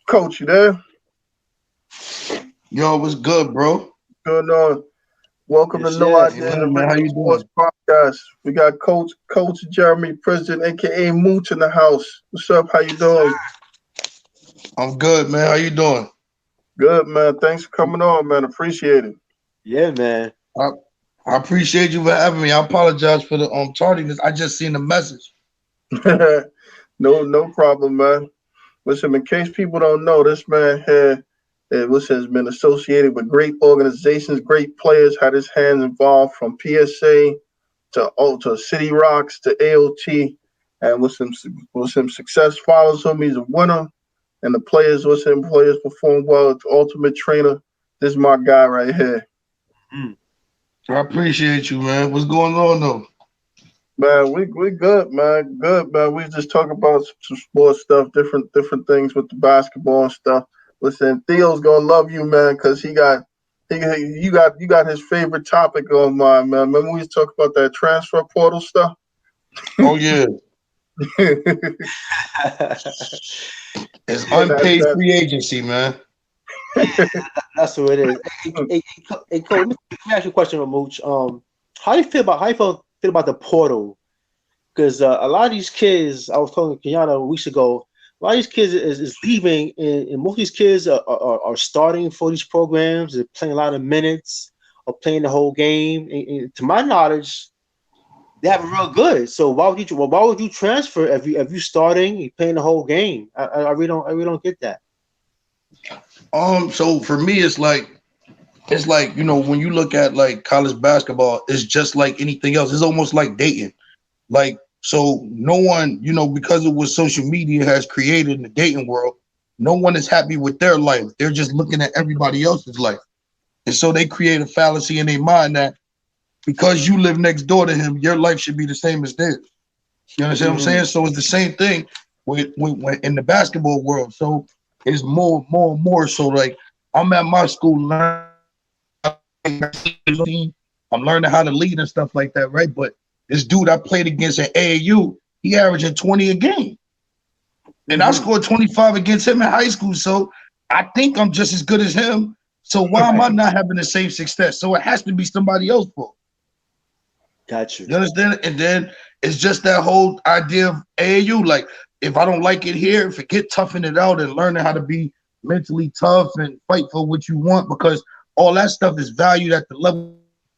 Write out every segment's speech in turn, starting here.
Coach, you there? Yo, what's good, bro? Good on. Welcome to Yes, No yes. Hey, Ideas man, how Original you Sports doing? Podcast. We got Coach Jeremy, Pridgen, aka Mooch in the house. What's up? How you Yes, sir. doing? I'm good, man. How you doing? Good, man. Thanks for coming on, man. Appreciate Yeah, man. I, I appreciate you for having me. I apologize for the tardiness. I just seen the message. it. No problem, man. Listen, in case people don't know, this man here has been associated with great organizations, great players, had his hands involved from PSA to City Rocks to AOT, and with some success follows him. He's a winner, and the players perform well. It's the ultimate trainer. This is my guy right here, Mm. I appreciate you, man. What's going on though? man. We good, man. Good, man. We just talk about some sports stuff, different things with the basketball and stuff. Listen, Theo's gonna love you, man, because you got his favorite topic on mind, man. Remember we was talking about that transfer portal stuff. Oh yeah, it's Yeah, unpaid free agency, man. That's what it is. Cole, let me ask you a question, Mooch. How you feel about the portal? Because a lot of these kids, I was talking to Kiana weeks ago. A lot of these kids is leaving, and most of these kids are starting for these programs. They're playing a lot of minutes, or playing the whole game. And to my knowledge, they have it real good. So why would you transfer if you starting, you playing the whole game? I really don't get that. So for me, it's like when you look at like college basketball, it's just like anything else. It's almost like dating. Like, so no one, because of what social media has created in the dating world, no one is happy with their life. They're just looking at everybody else's life. And so they create a fallacy in their mind that because you live next door to him, your life should be the same as theirs. You understand what I'm Hmm. saying? So it's the same thing with in the basketball world. So it's more and more. So like I'm at my school learning I'm learning how to lead and stuff like that, right? But this dude I played against at AAU, he averaging 20 a game. And I Hmm. scored 25 against him in high school. So I think I'm just as good as him. So why am I not having the same success? So it has to be somebody else's fault. Got you. You understand? And then it's just that whole idea of AAU. Like, if I don't like it here, forget toughing it out and learning how to be mentally tough and fight for what you want because all that stuff is valued at the level next.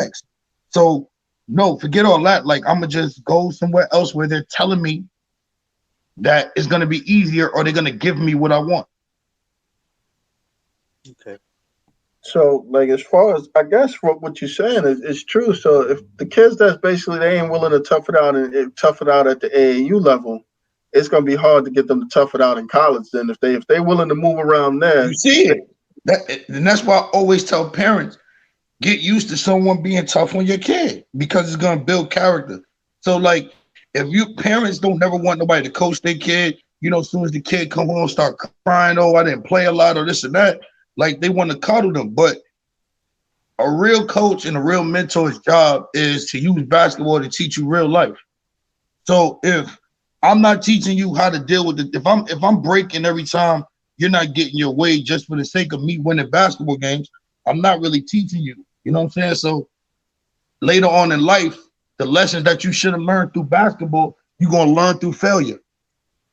So, no, forget all that. Like, I'm going to just go somewhere else where they're telling me that it's going to be easier or they're going to give me what I want. Okay. So, like, as far as I guess what you're saying is true. So, if the kids that's basically they ain't willing to tough it out and tough it out at the AAU level, it's gonna be hard to get them to tough it out in college. Then, if they willing to move around You there, see it. And that's why I always tell parents get used to someone being tough on your kid because it's going to build character. So, like, if you parents don't never want nobody to coach their kid, as soon as the kid come home, start crying, oh, I didn't play a lot or this and that, like they want to cuddle them. But a real coach and a real mentor's job is to use basketball to teach you real life. So if I'm not teaching you how to deal with it, if I'm breaking every time you're not getting your way just for the sake of me winning basketball games, I'm not really teaching you. You know what I'm saying? So later on in life, the lessons that you should have learned through basketball, you're gonna learn through failure.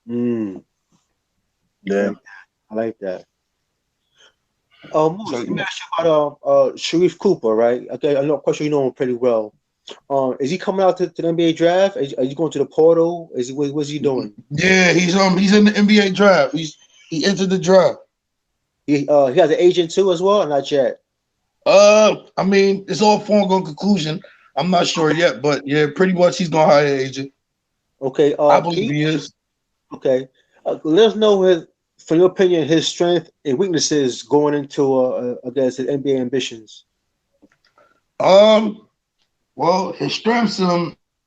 Mm. I yeah. like I like that. So Moose, let me ask you about Sharif Cooper, right? Okay, I know, of course, you know him pretty well. Is he coming out to the NBA draft? Are you going to the portal? What's he doing? yeah, he's in the NBA draft. He entered the draft. He has an agent too as well, or not yet? I mean, it's all foregone conclusion. I'm not sure Okay, yet, but yeah, pretty much he's gonna hire an agent. okay. I Can believe you he is. okay? Let us know from your opinion, his strength and weaknesses going into I guess his NBA ambitions. Um, well, his strengths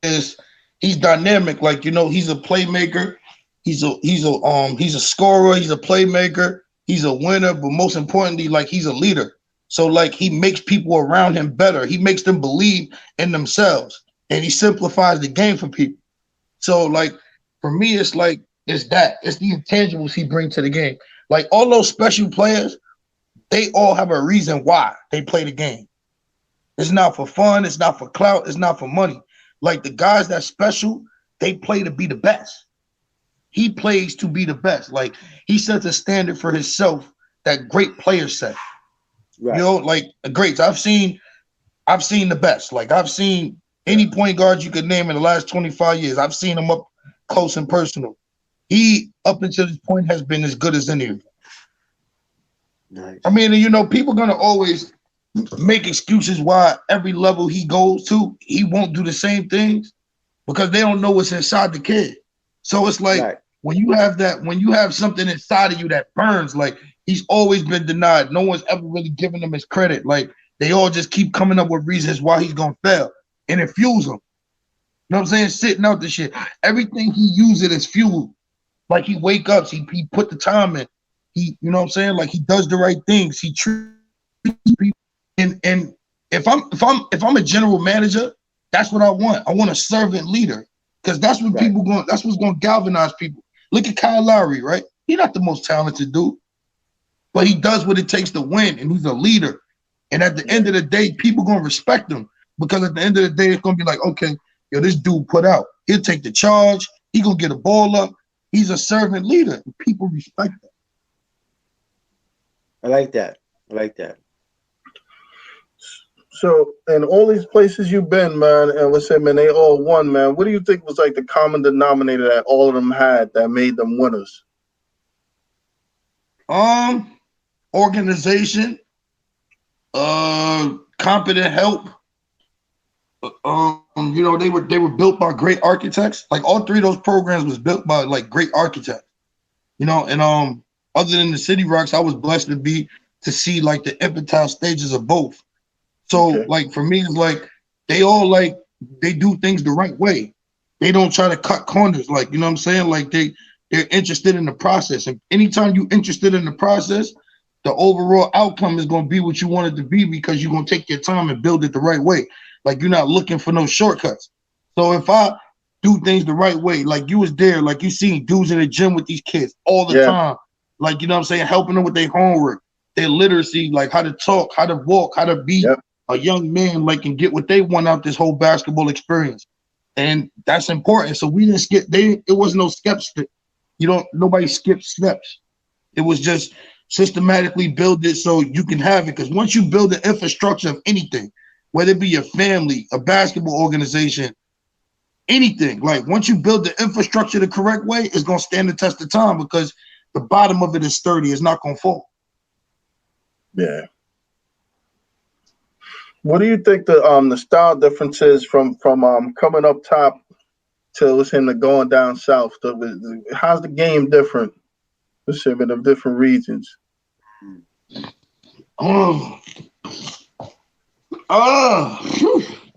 is he's dynamic. Like he's a playmaker. He's a scorer. He's a playmaker. He's a winner. But most importantly, like he's a leader. So like he makes people around him better. He makes them believe in themselves, and he simplifies the game for people. So like for me, it's like it's the intangibles he brings to the game. Like all those special players, they all have a reason why they play the game. It's not for fun. It's not for clout. It's not for money. Like the guys that's special, they play to be the best. He plays to be the best. Like he sets a standard for himself that great players set. Right. You know, like greats. I've seen the best. Like I've seen any point guard you could name in the last 25 years. I've seen him up close and personal. He, up until this point, has been as good as any of them. Nice. I mean, you know, people are gonna always make excuses why every level he goes to, he won't do the same things because they don't know what's inside the kid. So it's like when you have something inside of you that burns, like he's always been denied. No one's ever really given him his credit. Like they all just keep coming up with reasons why he's gonna fail, and it fuels him. You know what I'm saying? Sitting out the shit. Everything he uses is fuel. Like he wake up, he put the time in. He, you know what I'm saying? Like he does the right things. He treats people. And if I'm a general manager, that's what I want. I want a servant leader because that's what that's what's going to galvanize people. Look at Kyle Lowry, right? He's not the most talented dude, but he does what it takes to win, and he's a leader. And at the end of the day, people going to respect him because at the end of the day, it's going to be like, okay, yo, this dude put out. He'll take the charge. He going to get a ball up. He's a servant leader. And people respect him. I like that. I like that. So, in all these places you've been, man, and what's it, man, they all won, man. What do you think was like the common denominator that all of them had that made them winners? Organization, competent help. You know, they were built by great architects. Like all three of those programs was built by like great architects. You know, and other than the City Rocks, I was blessed to see like the infantile stages of both. So like for me, it's like they all like they do things the right way. They don't try to cut corners, like you know what I'm saying? Like they're interested in the process. And anytime you're interested in the process, the overall outcome is gonna be what you want it to be because you're gonna take your time and build it the right way. Like you're not looking for no shortcuts. So if I do things the right way, like you was there, like you seen dudes in the gym with these kids all the time, like you know what I'm saying, helping them with their homework, their literacy, like how to talk, how to walk, how to be a young man, like and get what they want out this whole basketball experience. And that's important. So we didn't skip, it was no steps. Nobody skipped steps. It was just systematically build it so you can have it. Because once you build the infrastructure of anything, whether it be your family, a basketball organization, anything, like once you build the infrastructure the correct way, it's going to stand the test of time because the bottom of it is sturdy. It's not going to fall. Yeah. What do you think the style difference is from coming up top to what's in the going down south? How's the game different? Let's say in the different regions.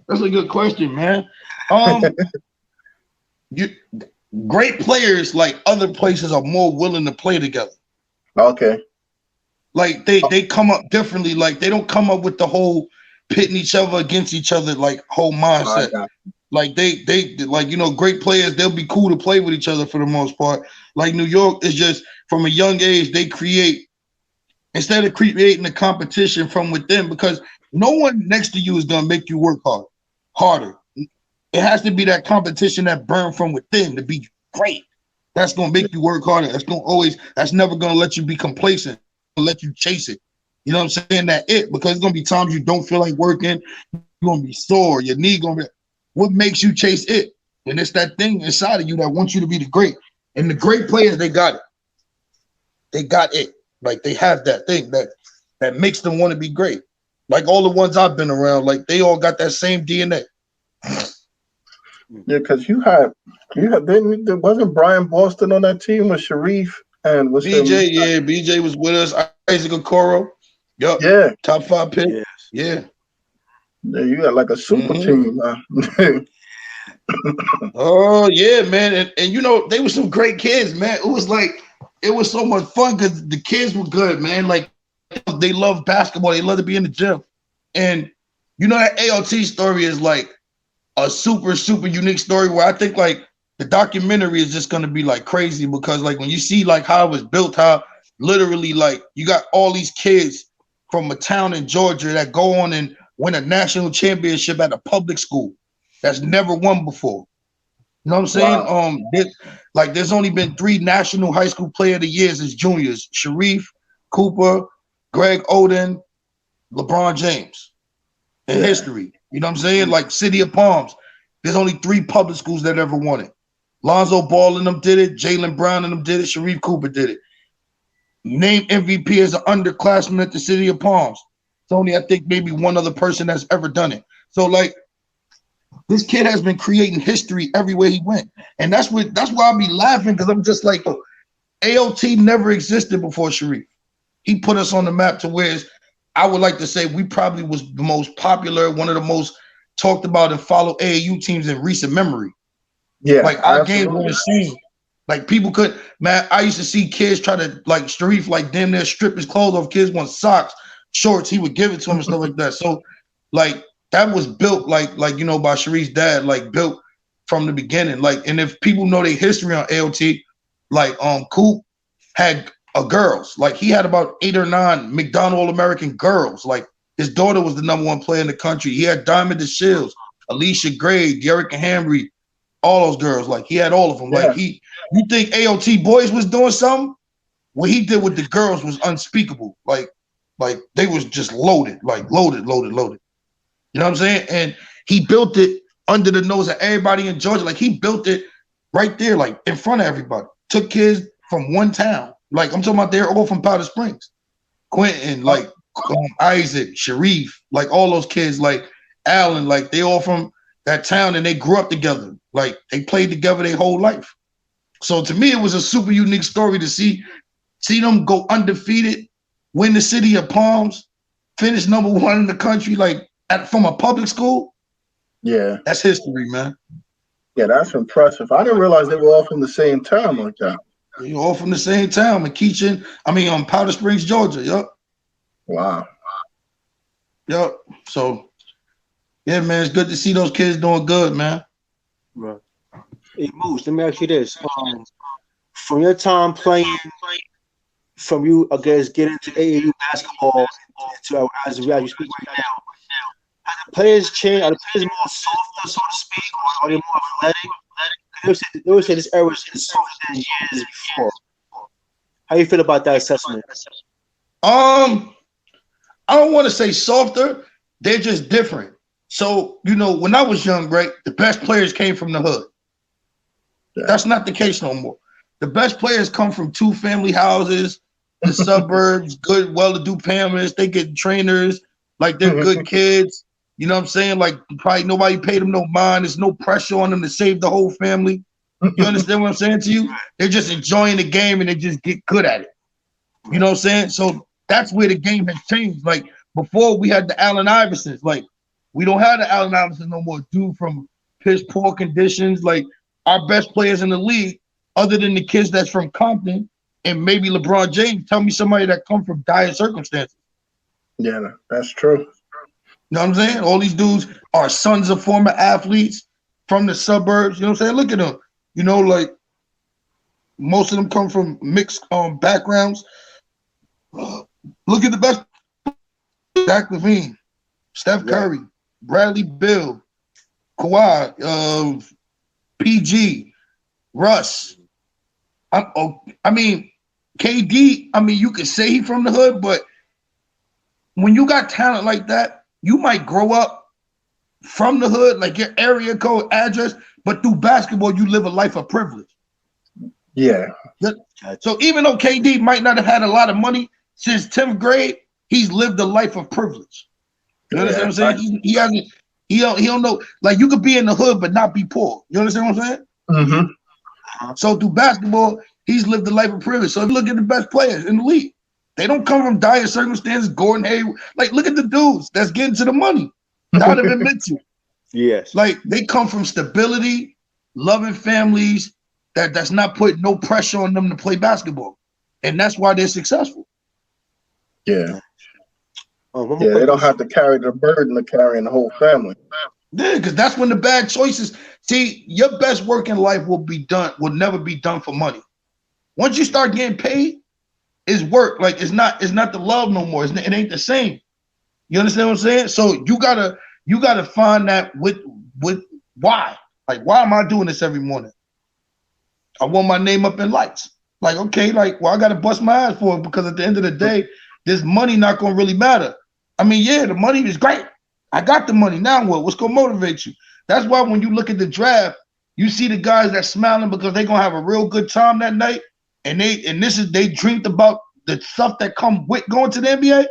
That's a good question, man. Great players like other places are more willing to play together. Okay. Like they come up differently. Like they don't come up with the whole pitting each other against each other like whole mindset. Like they like, you know, great players, they'll be cool to play with each other for the most part. Like New York is just from a young age, they create instead of creating a competition from within, because no one next to you is gonna make you work harder. It has to be that competition that burn from within to be great. That's gonna make you work harder. That's never gonna let you be complacent, let you chase it. You know what I'm saying? Because it's gonna be times you don't feel like working, you're gonna be sore, your knee gonna be. What makes you chase it? And it's that thing inside of you that wants you to be the great. And the great players, they got it. They got it. Like they have that thing that makes them want to be great. Like all the ones I've been around, like they all got that same DNA. Yeah, because you had there wasn't Brian Boston on that team with Sharif and was BJ, BJ was with us. Isaac Okoro. Yup. Yeah. Top 5 pick. Yes. Yeah. Yeah, you got like a super team, man. Oh yeah, man. And you know, they were some great kids, man. It was so much fun because the kids were good, man. Like they love basketball, they love to be in the gym. And you know, that AOT story is like a super, super unique story where I think like the documentary is just gonna be like crazy because like when you see like how it was built, how literally, like, you got all these kids from a town in Georgia that go on and win a national championship at a public school that's never won before. You know what I'm saying? Wow. There's only been 3 national high school player of the years as juniors: Sharif, Cooper, Greg Oden, LeBron James in history. You know what I'm saying? Like City of Palms, there's only 3 public schools that ever won it. Lonzo Ball and them did it. Jaylen Brown and them did it. Sharif Cooper did it. Named MVP as an underclassman at the City of Palms. It's only, I think, maybe one other person that's ever done it. So, like, this kid has been creating history everywhere he went. And that's why I be laughing, because I'm just like, AOT never existed before Sharif. He put us on the map to where I would like to say we probably was the most popular, one of the most talked about and followed AAU teams in recent memory. Yeah. Like, our games were insane. Like, people could, man, I used to see kids try to, like, Sharif, like, damn near strip his clothes off. Kids want socks, shorts, he would give it to them and stuff like that. So, like, that was built, like you know, by Sharif's dad, like, built from the beginning. Like, and if people know their history on AOT, like, Coop had girls. Like, he had about 8 or 9 McDonald All-American girls. Like, his daughter was the #1 player in the country. He had Diamond DeShields, Alicia Gray, Derrick Henry, all those girls. Like, he had all of them. Like, you think AOT boys was doing something? What he did with the girls was unspeakable. Like they was just loaded, like loaded. You know what I'm saying? And he built it under the nose of everybody in Georgia. Like, he built it right there, like, in front of everybody. Took kids from one town. Like, I'm talking about they're all from Powder Springs. Quentin, like, Isaac, Sharif, like, all those kids, like Allen, like, they all from that town, and they grew up together. Like, they played together their whole life. So to me, it was a super unique story to see them go undefeated, win the City of Palms, finish #1 in the country, like, from a public school. Yeah. That's history, man. Yeah, that's impressive. I didn't realize they were all from the same town like that. You're all from the same town, McKeachin. Powder Springs, Georgia. Yup. Wow. Yup. So, yeah, man, it's good to see those kids doing good, man. Right. Hey, Mooch, let me ask you this. From your time playing, from you, I guess, getting into AAU basketball, as you speak right now, have the players changed? Are the players more softer, so to speak, or are they more athletic? They always say this era is softer than years before. How you feel about that assessment? I don't want to say softer. They're just different. So, you know, when I was young, right, the best players came from the hood. Yeah. That's not the case no more. The best players come from 2-family houses, the suburbs, good, well-to-do parents. They get trainers, like, they're good kids. You know what I'm saying? Like, probably nobody paid them no mind. There's no pressure on them to save the whole family. You understand what I'm saying to you? They're just enjoying the game and they just get good at it. You know what I'm saying? So that's where the game has changed. Like, before we had the Allen Iversons. Like, we don't have the Allen Iversons no more. Dude from piss poor conditions. Like, our best players in the league, other than the kids that's from Compton and maybe LeBron James, tell me somebody that come from dire circumstances. Yeah, that's true. You know what I'm saying? All these dudes are sons of former athletes from the suburbs. You know what I'm saying? Look at them. You know, like, most of them come from mixed backgrounds. Look at the best. Zach LaVine, Steph Curry, Bradley Beal, Kawhi, PG, Russ. KD, you could say he from the hood, but when you got talent like that, you might grow up from the hood, like your area code, address, but through basketball, you live a life of privilege. Yeah. So even though KD might not have had a lot of money since 10th grade, he's lived a life of privilege. You understand what I'm saying? He don't know. Like, you could be in the hood but not be poor. You understand what I'm saying? Mm-hmm. So through basketball, he's lived a life of privilege. So if you look at the best players in the league, they don't come from dire circumstances. Gordon Hayward, like, look at the dudes that's getting to the money. Donovan Mitchell. Yes. Like, they come from stability, loving families that's not putting no pressure on them to play basketball. And that's why they're successful. Yeah. They don't have to carry the burden of carrying the whole family. Yeah, because that's when the bad choices. See, your best work in life will never be done for money. Once you start getting paid, is work. Like it's not the love no more. It ain't the same. You understand what I'm saying? So you gotta find that with why. Like, why am I doing this every morning? I want my name up in lights. Like, okay, like, well, I gotta bust my ass for it because at the end of the day, this money not gonna really matter. I mean, yeah, the money is great. I got the money. Now what? What's gonna motivate you? That's why when you look at the draft, you see the guys that smiling because they're gonna have a real good time that night, and they dreamed about the stuff that come with going to the NBA,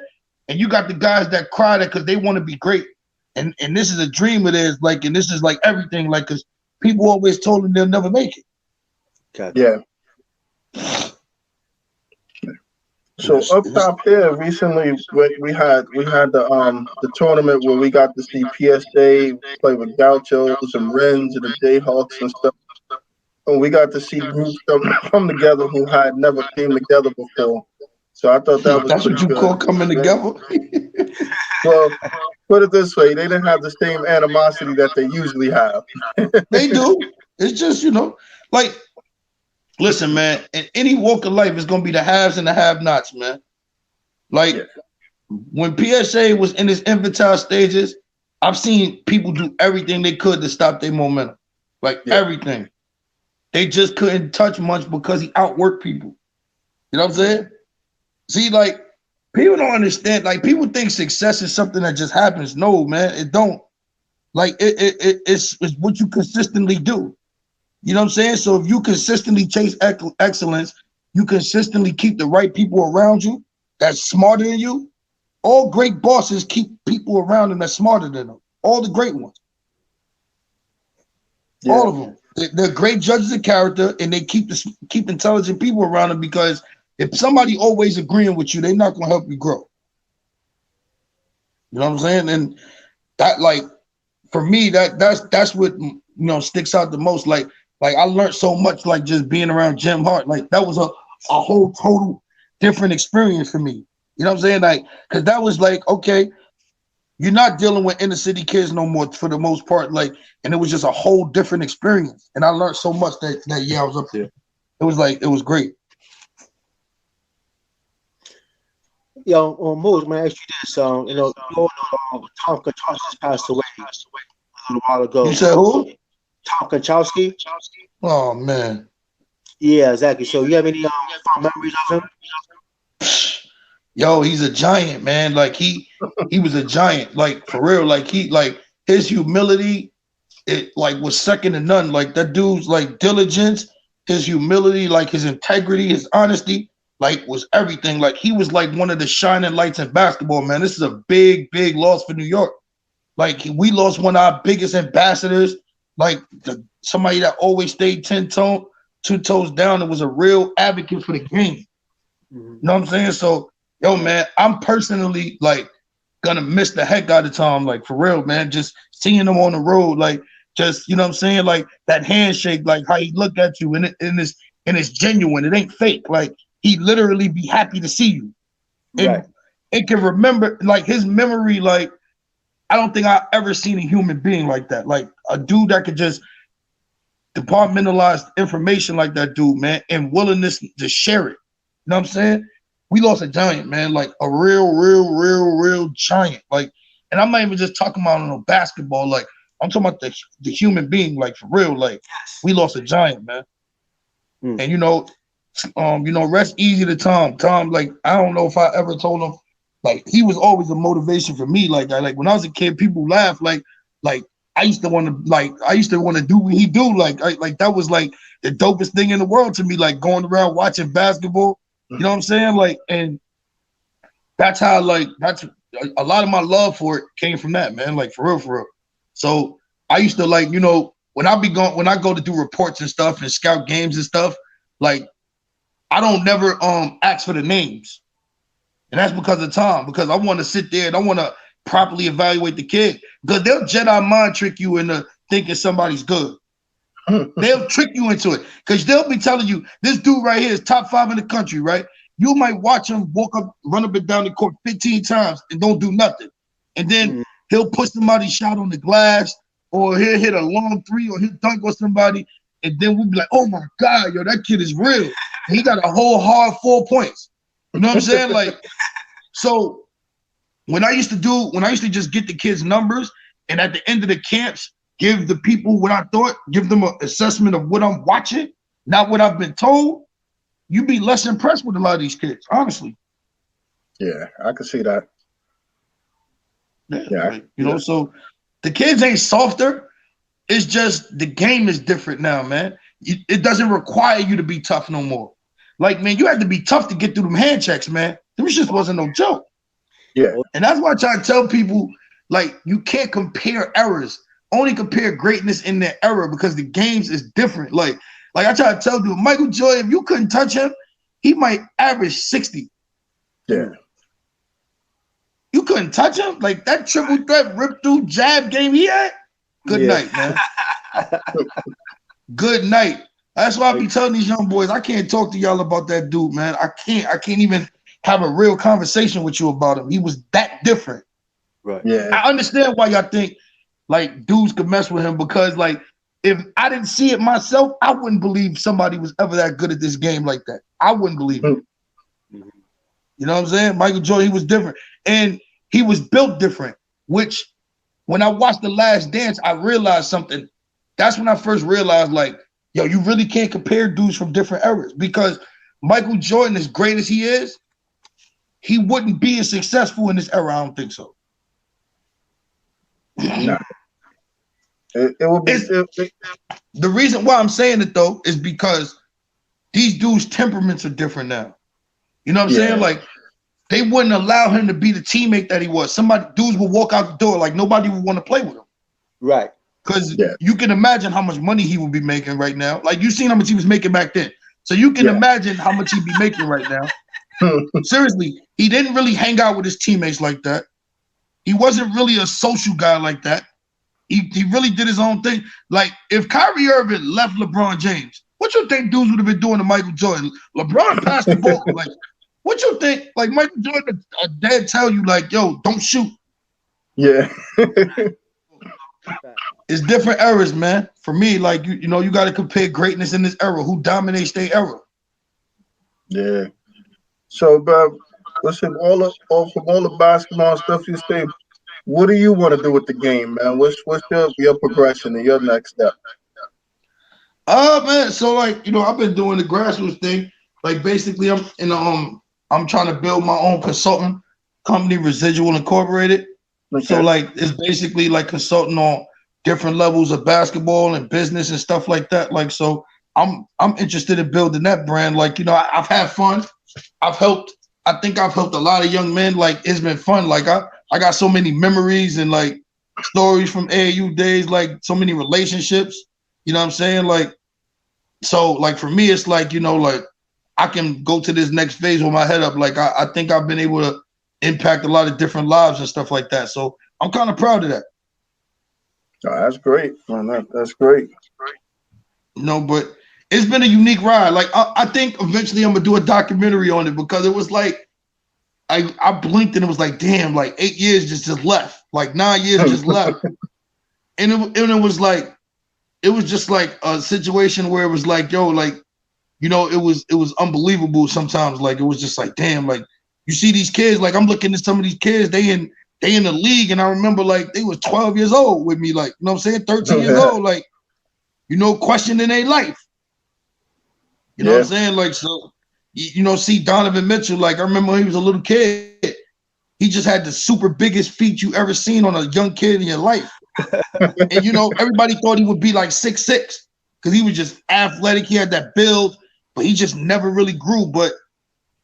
and you got the guys that cry that because they want to be great, and this is a dream of theirs, like, and this is like everything, like, because people always told them they'll never make it. Okay. Yeah. So up top here, recently we had the tournament where we got to see PSA play with Gauchos and Wrens and the Jayhawks and stuff. And we got to see groups come together who had never came together before. So I thought that was That's what you good. call coming together. Well, put it this way, they didn't have the same animosity that they usually have. They do. It's just, like, listen, man, in any walk of life, it's going to be the haves and the have-nots, man. Like, when PSA was in its infantile stages, I've seen people do everything they could to stop their momentum. Like, everything. They just couldn't touch much because he outworked people. You know what I'm saying? See, like, people don't understand. Like, people think success is something that just happens. No, man, it don't. Like, it's what you consistently do. You know what I'm saying? So if you consistently chase excellence, you consistently keep the right people around you that's smarter than you. All great bosses keep people around them that's smarter than them. All the great ones. Yeah. All of them. They're great judges of character, and they keep intelligent people around them, because if somebody always agreeing with you, they're not going to help you grow. You know what I'm saying? And that, like, for me, that's what, sticks out the most. Like I learned so much, like, just being around Jim Hart. Like, that was a whole total different experience for me. You know what I'm saying? Like, because that was like, okay, you're not dealing with inner city kids no more for the most part. Like, and it was just a whole different experience. And I learned so much that year I was up there. It was great. Yo, Mooch, man, I ask you this. Tom Kachowski passed away a little while ago. You said who? Tom Kachowski. Oh, man. Yeah, exactly. So you have any fond memories of him? Yo, he's a giant, man. Like, he was a giant. Like, for real. Like, his humility, it, like, was second to none. Like, that dude's, like, diligence, his humility, like, his integrity, his honesty, like, was everything. Like, he was like one of the shining lights in basketball, man. This is a big, big loss for New York. Like, we lost one of our biggest ambassadors, like, somebody that always stayed 2 toes down and was a real advocate for the game. Mm-hmm. You know what I'm saying? So, yo, man, I'm personally, like, gonna miss the heck out of Tom, like, for real, man. Just seeing him on the road, like, just, you know what I'm saying? Like, that handshake, like, how he look at you, and it's genuine. It ain't fake. Like, he literally be happy to see you. And it can remember, like, his memory, like, I don't think I've ever seen a human being like that. Like, a dude that could just departmentalize information like that dude, man, and willingness to share it. You know what I'm saying? We lost a giant, man, like a real giant. Like, and I'm not even just talking about no basketball. Like, I'm talking about the human being, like, for real. Like, we lost a giant, man. And rest easy to Tom. Tom, like, I don't know if I ever told him, like, he was always a motivation for me. Like, when I was a kid, people laugh. Like I used to want to do what he do. Like that was like the dopest thing in the world to me. Like, going around watching basketball. You know what I'm saying? Like, and that's how, like, that's a lot of my love for it came from that, man. Like, for real. So I used to, like, when I go to do reports and stuff and scout games and stuff, like, I don't never ask for the names. And that's because of Tom, because I want to sit there and I want to properly evaluate the kid, because they'll Jedi mind trick you into thinking somebody's good. They'll trick you into it, because they'll be telling you this dude right here is top 5 in the country, right? You might watch him run up and down the court 15 times and don't do nothing. And then he'll push somebody's shot on the glass, or he'll hit a long 3, or he'll dunk on somebody. And then we'll be like, oh my God, yo, that kid is real. And he got a whole hard 4 points. You know what I'm saying? Like, so when I used to just get the kids' numbers and at the end of the camps, give the people what I thought, give them an assessment of what I'm watching, not what I've been told, you'd be less impressed with a lot of these kids, honestly. Yeah, I can see that. Yeah. Like, you know, so the kids ain't softer. It's just the game is different now, man. It doesn't require you to be tough no more. Like, man, you had to be tough to get through them hand checks, man. This just wasn't no joke. Yeah. And that's why I try to tell people, like, you can't compare errors. Only compare greatness in their era because the games is different. Like I try to tell you, Michael Jordan, if you couldn't touch him, he might average 60. Yeah. You couldn't touch him? Like that triple threat rip through jab game he had? Good night, man. Good night. That's why I be telling these young boys, I can't talk to y'all about that dude, man. I can't even have a real conversation with you about him. He was that different. Right. Yeah. I understand why y'all think like dudes could mess with him because like if I didn't see it myself, I wouldn't believe somebody was ever that good at this game like that. I wouldn't believe it. You know what I'm saying? Michael Jordan, he was different. And he was built different, which when I watched The Last Dance, I realized something. That's when I first realized, like, yo, you really can't compare dudes from different eras because Michael Jordan, as great as he is, he wouldn't be as successful in this era. I don't think so. No. It would be the reason why I'm saying it though is because these dudes' temperaments are different now. You know what I'm saying? Like they wouldn't allow him to be the teammate that he was. Dudes would walk out the door like nobody would want to play with him. Right. Because you can imagine how much money he would be making right now. Like you've seen how much he was making back then. So you can imagine how much he'd be making right now. Seriously, he didn't really hang out with his teammates like that. He wasn't really a social guy like that. He really did his own thing. Like, if Kyrie Irving left LeBron James, what you think dudes would have been doing to Michael Jordan? LeBron passed the ball. Like, what you think? Like, Michael Jordan, a dad tell you, like, yo, don't shoot. Yeah. It's different eras, man. For me, like, you know, you got to compare greatness in this era. Who dominates their era? Yeah. So, but listen, from all the basketball stuff you say, what do you want to do with the game, man? What's your progression and your next step? Man, so like, you know, I've been doing the grassroots thing. Like basically I'm trying to build my own consulting company, Residual Incorporated. Okay. So like it's basically like consulting on different levels of basketball and business and stuff like that. Like so I'm interested in building that brand. Like, you know, I've had fun. I think I've helped a lot of young men. Like it's been fun. Like I got so many memories and like stories from AAU days, like so many relationships, you know what I'm saying? Like, so like for me, it's like, you know, like I can go to this next phase with my head up. Like I think I've been able to impact a lot of different lives and stuff like that. So I'm kind of proud of that. Oh, that's great, man. That's great. No, but it's been a unique ride. Like I think eventually I'm gonna do a documentary on it because it was like I blinked and it was like, damn, like 8 years just left, like 9 years just left, and it was just like a situation where it was like, yo, like, you know, it was unbelievable sometimes. Like it was just like, damn, like you see these kids, like I'm looking at some of these kids, they in the league, and I remember like they was 12 years old with me, like, you know what I'm saying, 13 years old, like, you know, questioning their life. You know what I'm saying? Like, so, you know, see Donovan Mitchell, like, I remember when he was a little kid, he just had the super biggest feet you ever seen on a young kid in your life. And, you know, everybody thought he would be like 6'6", because he was just athletic. He had that build, but he just never really grew. But,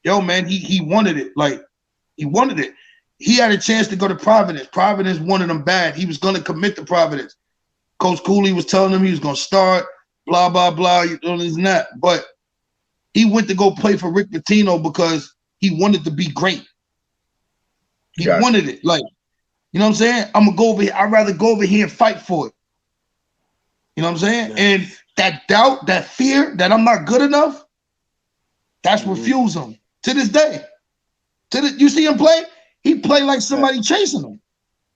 yo, man, he wanted it. Like, he wanted it. He had a chance to go to Providence. Providence wanted him bad. He was going to commit to Providence. Coach Cooley was telling him he was going to start, blah, blah, blah, you know, this and that. But he went to go play for Rick Pitino because he wanted to be great. He wanted it. Like, you know what I'm saying? I'm going to go over here. I'd rather go over here and fight for it. You know what I'm saying? Yeah. And that doubt, that fear that I'm not good enough, that's what fuels him to this day. You see him play? He played like somebody chasing him.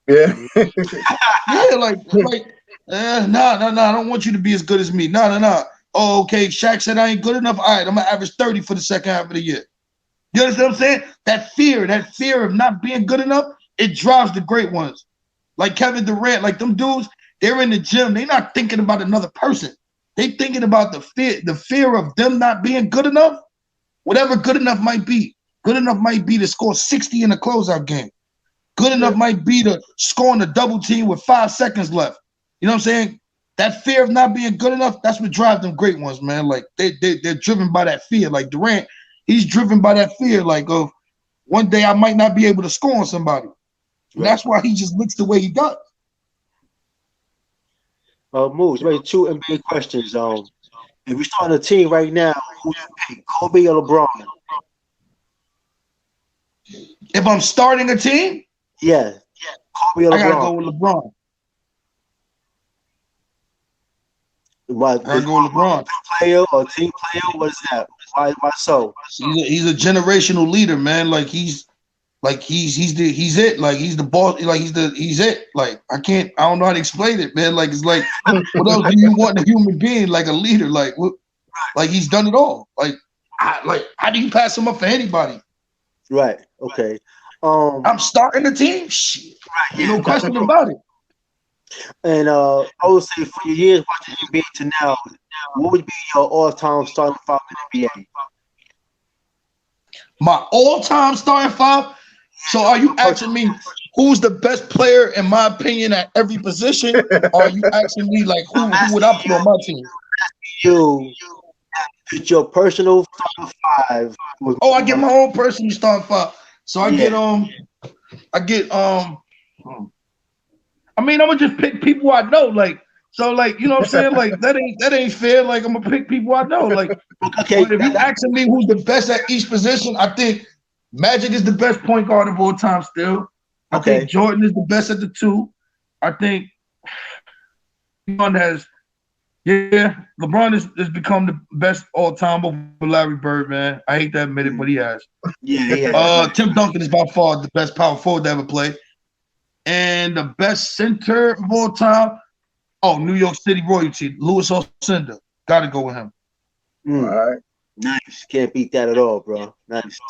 Yeah. Yeah, like no, I don't want you to be as good as me. No. Oh, okay, Shaq said I ain't good enough. All right, I'm going to average 30 for the second half of the year. You understand what I'm saying? That fear of not being good enough, it drives the great ones. Like Kevin Durant, like them dudes, they're in the gym. They're not thinking about another person. They thinking about the fear of them not being good enough. Whatever good enough might be. Good enough might be to score 60 in a closeout game. Good enough might be to score in a double team with 5 seconds left. You know what I'm saying? That fear of not being good enough, that's what drives them great ones, man. Like they're driven by that fear. Like Durant, he's driven by that fear, like of one day I might not be able to score on somebody. And that's why he just looks the way he does. Mooch, maybe 2 NBA questions. If we start on a team right now, who you pick, Kobe or LeBron? If I'm starting a team, Yeah, Kobe or LeBron. I gotta go with LeBron. What? I gotta go with LeBron. Player or team player? What is that? Why so? He's a generational leader, man. Like he's it. Like he's the boss. Like he's it. Like I don't know how to explain it, man. Like it's like what else do you want in a human being? Like a leader. Like what? Like he's done it all. Like how do you pass him up for anybody? Right. Okay. I'm starting the team. Shit. Right, yeah. No question about it. And I would say for your years watching NBA to now, what would be your all-time starting 5 in NBA? My all-time starting 5? So are you asking me who's the best player in my opinion at every position? Or are you asking me like who would I put on my team? You put your personal starting 5. Oh, I get my own personal starting 5. So I get I mean, I'm gonna just pick people I know, like so, like you know what I'm saying, like that ain't fair. Like I'm gonna pick people I know, like. Okay. But if you asking me who's the best at each position, I think Magic is the best point guard of all time. Still, I think Jordan is the best at the 2. I think LeBron has become the best all time over Larry Bird, man. I hate to admit it, but he has. Yeah. Tim Duncan is by far the best power forward to ever play. And the best center of all time, New York City royalty, Louis Alcindor. Got to go with him. All right. Nice. Can't beat that at all, bro. Nice.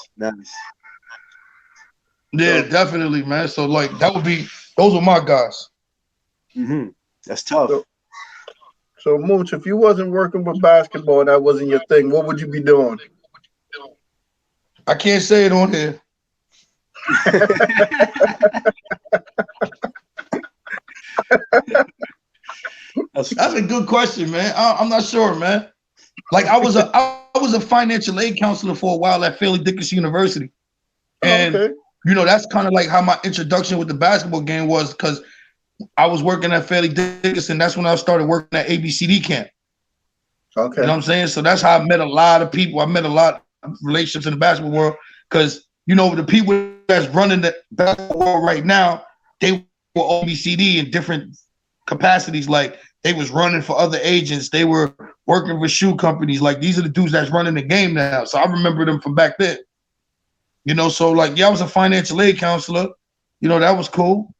Yeah, definitely, man. So, like, those are my guys. Mm-hmm. That's tough. So, Mooch, if you wasn't working with basketball and that wasn't your thing, what would you be doing? I can't say it on here. That's a good question, man. I'm not sure, man. Like I was a financial aid counselor for a while at Fairleigh Dickinson University, and you know that's kind of like how my introduction with the basketball game was, because I was working at Fairleigh Dickinson. That's when I started working at ABCD camp. Okay, you know what I'm saying? So that's how I met a lot of people. I met a lot of relationships in the basketball world, because you know the people that's running the basketball world right now, they were ABCD in different capacities. Like they was running for other agents. They were working for shoe companies. Like these are the dudes that's running the game now. So I remember them from back then. You know, so like, yeah, I was a financial aid counselor. You know, that was cool.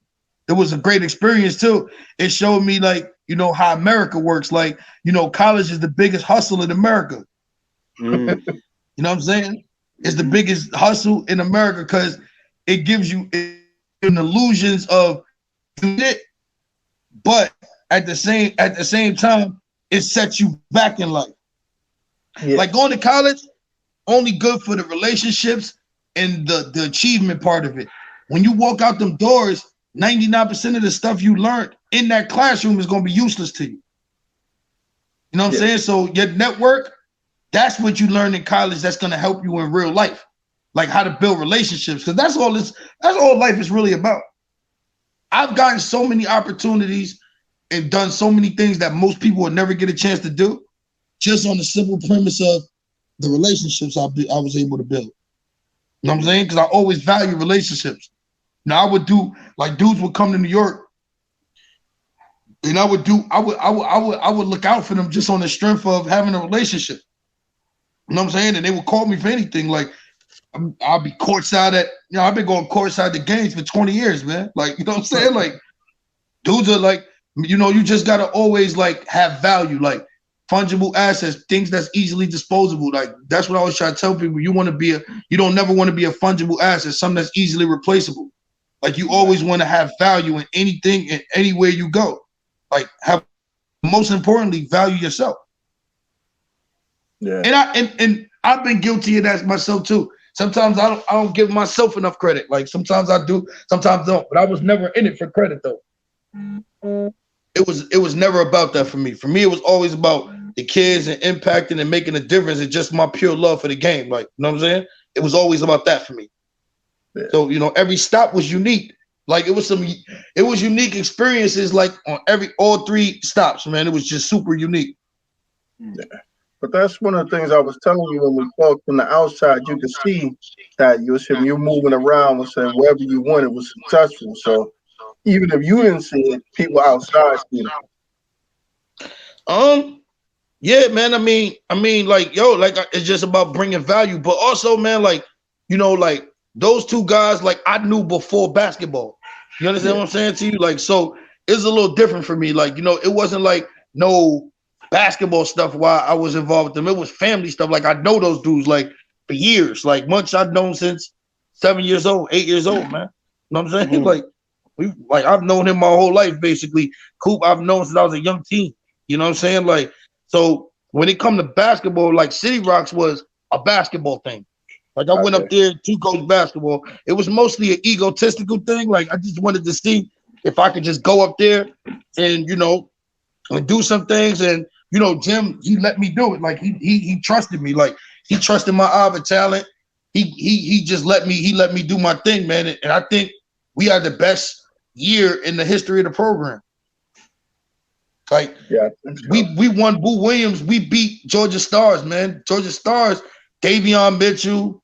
It was a great experience too. It showed me like, you know, how America works. Like, you know, college is the biggest hustle in America. You know what I'm saying? It's the biggest hustle in America because it gives you an illusions of it, but at the same time, it sets you back in life. Yeah. Like going to college, only good for the relationships and the achievement part of it. When you walk out them doors, 99% of the stuff you learned in that classroom is going to be useless to you. You know what I'm saying? So your network, that's what you learn in college that's going to help you in real life. Like how to build relationships, because that's all life is really about. I've gotten so many opportunities and done so many things that most people would never get a chance to do, just on the simple premise of the relationships I was able to build. You know what I'm saying? Because I always value relationships. Now I would do, like, dudes would come to New York, and I would look out for them just on the strength of having a relationship. You know what I'm saying? And they would call me for anything. Like, I'll be courtside I've been going courtside to games for 20 years, man. Like, you know what I'm saying? Like, dudes are like, you know, you just gotta always like have value. Like, fungible assets, things that's easily disposable. Like that's what I always try to tell people. You don't never want to be a fungible asset, something that's easily replaceable. Like you always want to have value in anything and anywhere you go. Like most importantly, value yourself. Yeah. And I've been guilty of that myself too. Sometimes I don't give myself enough credit. Like sometimes I do, sometimes I don't. But I was never in it for credit though. It was never about that for me. For me, it was always about the kids and impacting and making a difference. It's just my pure love for the game. Like, you know what I'm saying? It was always about that for me. Yeah. So, every stop was unique. Like it was unique experiences like on all 3 stops, man. It was just super unique. Yeah. But that's one of the things I was telling you when we talked from the outside. You could see that you're moving around and saying wherever you went, it was successful. So even if you didn't see it, people outside see it. Yeah, man. I mean, like, it's just about bringing value, but also, man, like, like those 2 guys, like I knew before basketball. You understand what I'm saying to you? Like, so it's a little different for me. Like, it wasn't like no basketball stuff while I was involved with them. It was family stuff. Like I know those dudes like for years. Like Mooch I've known since 7 years old, 8 years old, man. You know what I'm saying? Like I've known him my whole life, basically. Coop, I've known since I was a young teen. You know what I'm saying? Like, so when it come to basketball, like City Rocks was a basketball thing. Like I went up there to coach basketball. It was mostly an egotistical thing. Like I just wanted to see if I could just go up there and, and do some things. And, Jim, he let me do it. Like he trusted me. Like he trusted my eye for talent. He just let me do my thing, man. And I think we had the best year in the history of the program. Like we won Boo Williams. We beat Georgia Stars, man. Georgia Stars, Davion Mitchell,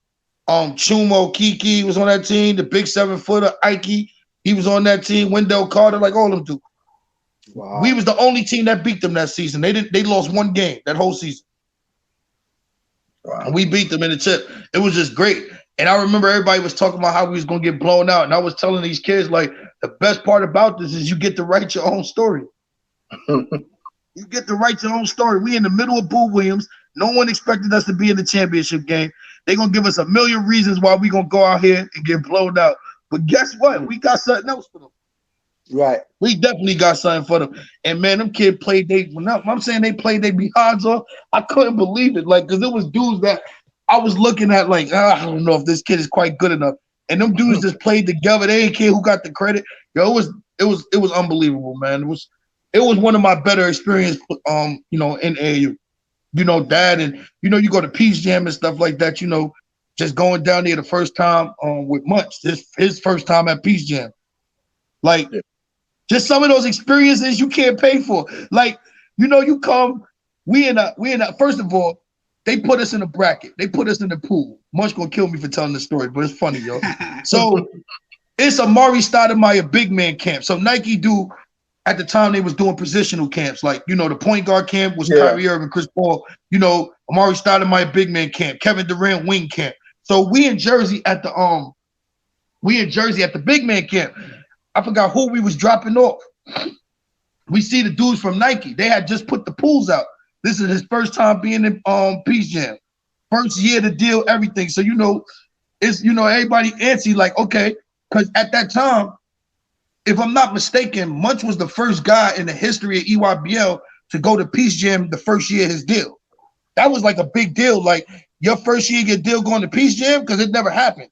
Chumo Kiki was on that team. The big 7-footer Ike, he was on that team. Wendell Carter, like all of them do. Wow. We was the only team that beat them that season. They lost 1 game that whole season. Wow. And we beat them in the chip. It was just great. And I remember everybody was talking about how we was gonna get blown out. And I was telling these kids, like, the best part about this is you get to write your own story. You get to write your own story. We in the middle of Boo Williams. No one expected us to be in the championship game. They're gonna give us a million reasons why we gonna go out here and get blown out. But guess what? We got something else for them. Right. We definitely got something for them. And man, them kids played I'm saying they played their behinds off. I couldn't believe it. Like, because it was dudes that I was looking at like, I don't know if this kid is quite good enough. And them dudes just played together. They didn't care who got the credit. Yo, it was unbelievable, man. It was one of my better experiences in AAU. Dad, and you go to Peace Jam and stuff like that, just going down there the first time with Mooch, his first time at Peace Jam. Like, just some of those experiences you can't pay for. Like, you come, we in a first of all, they put us in a bracket. They put us in the pool. Mooch gonna kill me for telling this story, but it's funny, yo. So it's a Amari Stoudemire big man camp. So Nike do, at the time they was doing positional camps. Like, the point guard camp was Kyrie Irving, Chris Paul, Amari Stoudemire big man camp, Kevin Durant wing camp. So we in Jersey at the big man camp. I forgot who we was dropping off. We see the dudes from Nike. They had just put the pools out. This is his first time being in Peace Jam. First year to deal, everything. So, it's, everybody antsy, like, okay, because at that time, if I'm not mistaken, Mooch was the first guy in the history of EYBL to go to Peace Jam the first year of his deal. That was like a big deal. Like, your first year your deal going to Peace Jam, because it never happened.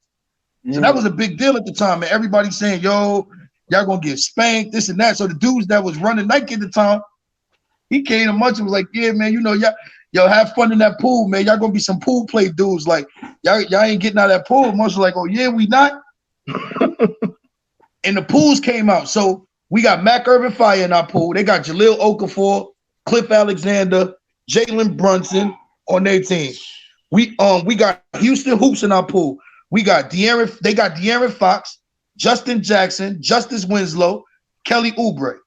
So that was a big deal at the time. And everybody's saying, yo, y'all gonna get spanked, this and that. So the dudes that was running Nike at the time, he came to Mooch and was like, yeah, man, y'all have fun in that pool, man. Y'all gonna be some pool play dudes. Like, y'all ain't getting out of that pool. Mooch was like, oh, yeah, we not. And the pools came out. So we got Mac Urban Fire in our pool. They got Jahlil Okafor, Cliff Alexander, Jalen Brunson on their team. We got Houston Hoops in our pool. They got De'Aaron Fox, Justin Jackson, Justice Winslow, Kelly Oubre,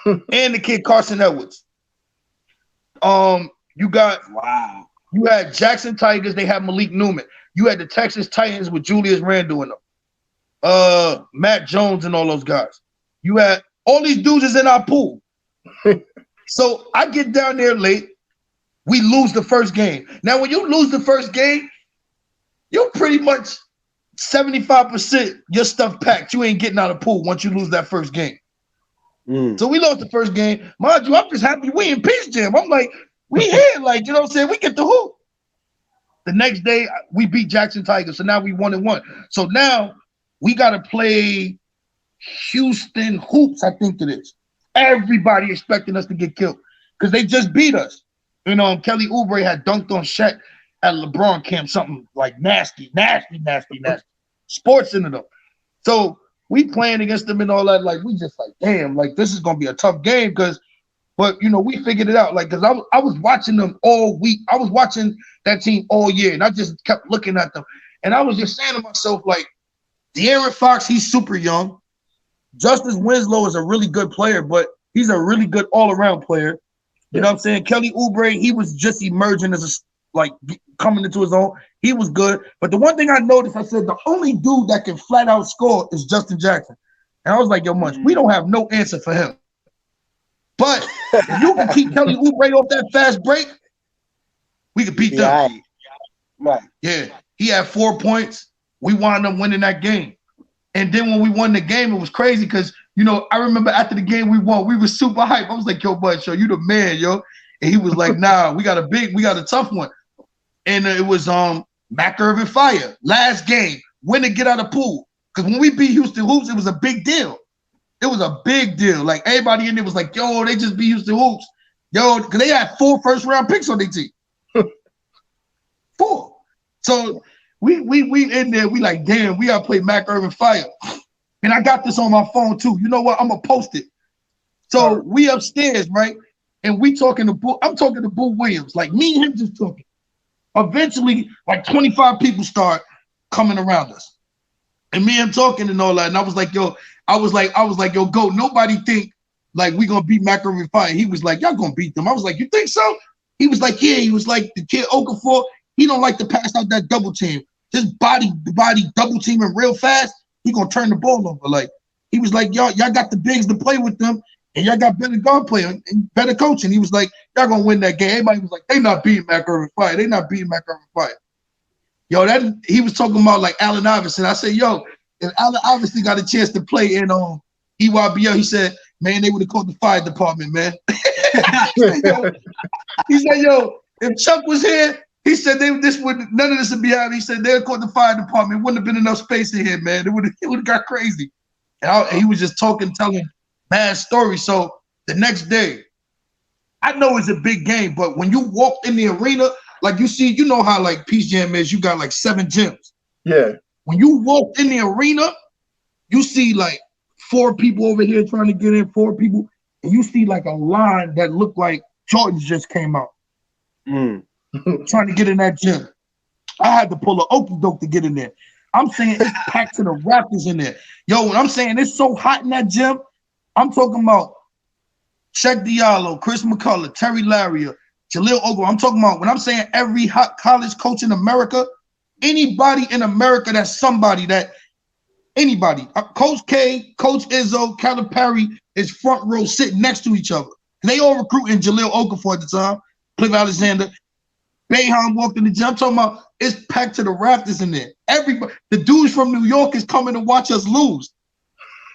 and the kid Carson Edwards. You had Jackson Tigers, they had Malik Newman. You had the Texas Titans with Julius Randle in them. Matt Jones and all those guys. You had all these dudes is in our pool. So I get down there late. We lose the first game. Now, when you lose the first game, you're pretty much 75% your stuff packed. You ain't getting out of the pool once you lose that first game. So we lost the first game. Mind you, I'm just happy we in Pridgen. I'm like, we here. Like, you know what I'm saying? We get the hoop. The next day, we beat Jackson Tigers. So now we 1-1. So now we got to play Houston Hoops, I think it is. Everybody expecting us to get killed because they just beat us. You know, Kelly Oubre had dunked on Shaq at LeBron camp, something like nasty. Sports into them. So we playing against them and all that. Like, we just like, damn, like, this is going to be a tough game but, you know, we figured it out. Like, because I was watching them all week. I was watching that team all year, and I just kept looking at them. And I was just saying to myself, like, De'Aaron Fox, he's super young. Justice Winslow is a really good player, but he's a really good all-around player. You know what I'm saying? Kelly Oubre, he was just emerging as coming into his own. He was good. But the one thing I noticed, I said, the only dude that can flat out score is Justin Jackson. And I was like, yo, Munch, we don't have no answer for him. But if you can keep Kelly Oubre off that fast break, we could beat them. Right. Yeah. He had 4 points. We wound up winning that game. And then when we won the game, it was crazy because, you know, I remember after the game we won, we were super hyped. I was like, yo, bud, show you the man, yo. And he was like, nah, we got a tough one. And it was Mac Irvin Fire. Last game, win to get out of pool. Because when we beat Houston Hoops, it was a big deal. It was a big deal. Like, everybody in there was like, yo, they just beat Houston Hoops. Yo, because they had 4 first-round picks on their team. 4. So we in there, we like, damn, we got to play Mac Irvin Fire. And I got this on my phone, too. You know what? I'm going to post it. So we upstairs, right? And we talking to Boo. I'm talking to Boo Williams. Like, me and him just talking. Eventually, like 25 people start coming around us. And me and him talking and all that. And I was like, yo, yo, go. Nobody think like we gonna beat Mac Irvin Fire. He was like, y'all gonna beat them. I was like, you think so? He was like, yeah. He was like, the kid Okafor, he don't like to pass out that double team. Just body double teaming real fast. He gonna turn the ball over. Like, he was like, y'all got the bigs to play with them, and y'all got better guard play and better coaching. He was like, y'all gonna win that game. Everybody was like, they not beating Mac Irvin Fire. They not beating Mac Irvin Fire. Yo, that he was talking about like Allen Iverson. I said, yo, if Allen Iverson got a chance to play in EYBL, he said, man, they would have called the fire department, man. He said, yo, if Chuck was here, he said none of this would be happening. He said they'd call the fire department. It wouldn't have been enough space in here, man. It would have got crazy. And he was just telling mad stories. So the next day, I know it's a big game, but when you walk in the arena, like you know how like Peace Jam is, you got like 7 gyms. Yeah. When you walk in the arena, you see like 4 people over here trying to get in, 4 people, and you see like a line that looked like Jordans just came out. Trying to get in that gym. I had to pull an okey doke to get in there. I'm saying it's packed to the rafters in there. Yo, when I'm saying it's so hot in that gym, I'm talking about Check Diallo, Chris McCullough, Terry Larrier, Jaleel Ogle. I'm talking about when I'm saying every hot college coach in America, anybody in America that's somebody that anybody. Coach K, Coach Izzo, Calipari is front row sitting next to each other. They all recruiting Jaleel Okafor at the time, Cliff Alexander. Boeheim walked in the gym. I'm talking about it's packed to the rafters in there. Everybody, the dudes from New York is coming to watch us lose.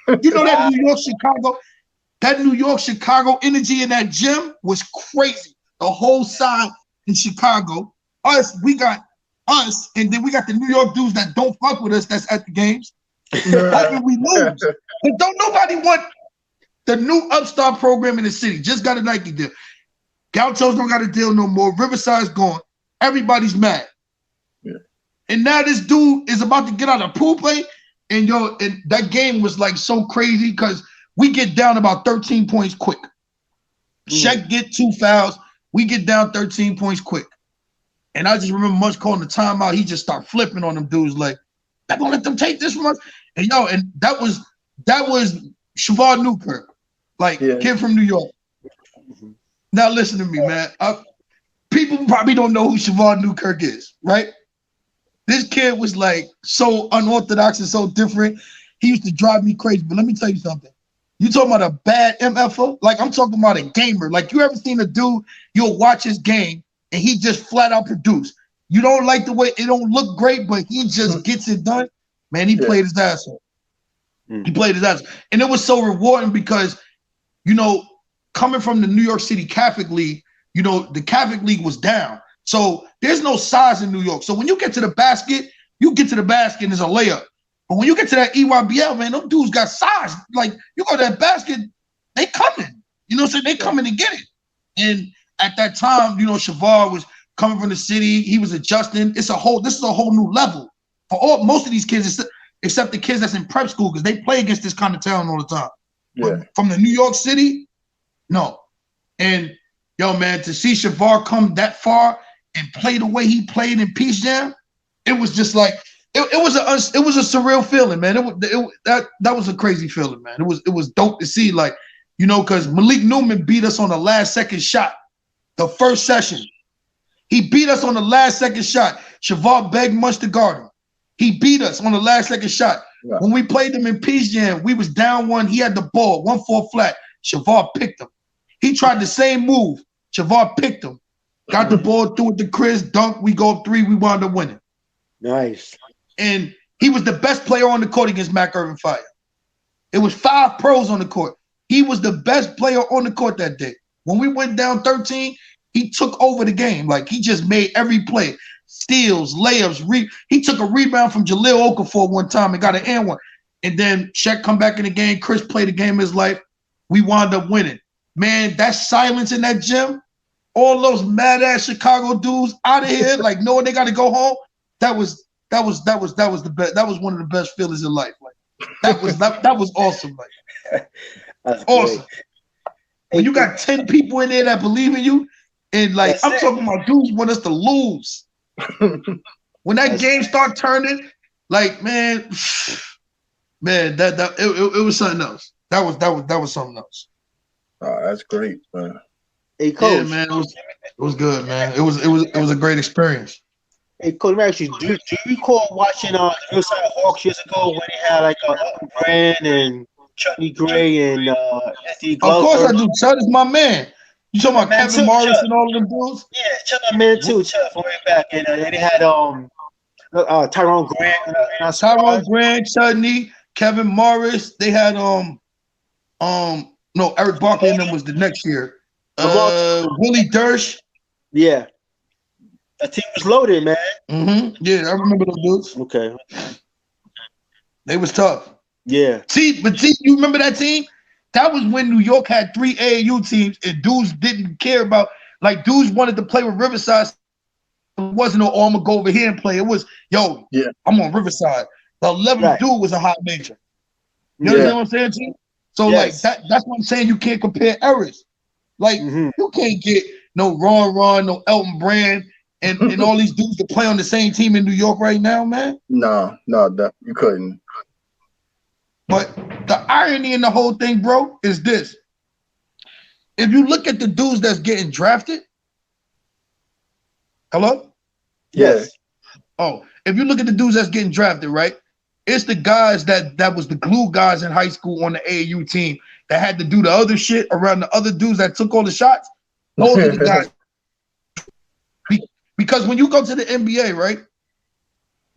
You know that New York, Chicago energy in that gym was crazy. The whole side in Chicago. We got us, and then we got the New York dudes that don't fuck with us that's at the games. That's when we lose. But don't nobody want the new upstart program in the city. Just got a Nike deal. Gauchos don't got a deal no more. Riverside's gone. Everybody's mad. Yeah. And now this dude is about to get out of pool play. And that game was like so crazy because we get down about 13 points quick. Shaq get 2 fouls. We get down 13 points quick. And I just remember Munch calling the timeout. He just started flipping on them dudes like, I'm gonna let them take this from us. And that was Shavon Newkirk, kid from New York. Now listen to me, man. People probably don't know who Shavon Newkirk is, right? This kid was like so unorthodox and so different. He used to drive me crazy. But let me tell you something. You talking about a bad MFer? Like I'm talking about a gamer. Like you ever seen a dude, you'll watch his game and he just flat out produced. You don't like the way it don't look great, but he just gets it done. Man, he played his ass off. He played his ass off. And it was so rewarding because, you know, coming from the New York City Catholic League, you know, the Catholic League was down. So there's no size in New York. So when you get to the basket, you get to the basket and it's a layup. But when you get to that EYBL, man, those dudes got size. Like, you go to that basket, they coming. You know what I'm saying? They coming to get it. And at that time, you know, Shavar was coming from the city. He was adjusting. This is a whole new level for most of these kids, except the kids that's in prep school, because they play against this kind of talent all the time. Yeah. But from the New York City, no. And yo, man, to see Shavar come that far and play the way he played in Peace Jam, it was just like it was a surreal feeling, man. That was a crazy feeling, man. It was dope to see, like, you know, because Malik Newman beat us on the last second shot, the first session. He beat us on the last second shot. Shavar begged much to guard him. He beat us on the last second shot. Yeah. When we played them in Peace Jam, we was down one. He had the ball, 1-4 flat. Shavar picked him. He tried the same move. Shavar picked him. Got the ball, threw it to Chris, dunk. We go up 3. We wound up winning. Nice. And he was the best player on the court against Mac Irvin Fire. It was 5 pros on the court. He was the best player on the court that day. When we went down 13, he took over the game. Like, he just made every play. Steals, layups. He took a rebound from Jahlil Okafor one time and got an and one. And then Shaq come back in the game. Chris played the game of his life. We wound up winning. Man, that silence in that gym, all those mad-ass Chicago dudes out of here, like knowing they got to go home, that was the best. That was one of the best feelings in life. Like, that was awesome. Like, that's awesome. Great. When you got 10 people in there that believe in you, and like I'm talking about dudes want us to lose. When that game start turning, like, man, it was something else. That was something else. Oh, that's great, man. Hey, Coach. Yeah, man, it was good, man. It was a great experience. Hey, Coach, let me ask you, do you recall watching Riverside Hawks years ago when they had like Brand and Chutney Gray and SD Glove? Of course I do. Chud is my man. You talking about Kevin Morris and all of them dudes? Yeah, Chud my man too. Chud from way back, and they had Tyrone Grant. Tyrone Grant, Chudney, Kevin Morris. They had no, Eric Barkley and them was the next year. Willie Dersh. Yeah. That team was loaded, man. Mm-hmm. Yeah, I remember those dudes. Okay. They was tough. Yeah. See, you remember that team? That was when New York had 3 AAU teams and dudes didn't care about, like, dudes wanted to play with Riverside. It wasn't I'm gonna go over here and play. It was, yo, yeah, I'm on Riverside. The 11th dude was a high major. You understand what I'm saying, G? So like that's what I'm saying. You can't compare eras. Like you can't get no Ron, no Elton Brand, and all these dudes to play on the same team in New York right now, man. No, you couldn't. But the irony in the whole thing, bro, is this. If you look at the dudes that's getting drafted, hello? Yes. Oh, if you look at the dudes that's getting drafted, right? It's the guys that was the glue guys in high school on the AAU team that had to do the other shit around the other dudes that took all the shots. Those are the guys. Because when you go to the NBA, right,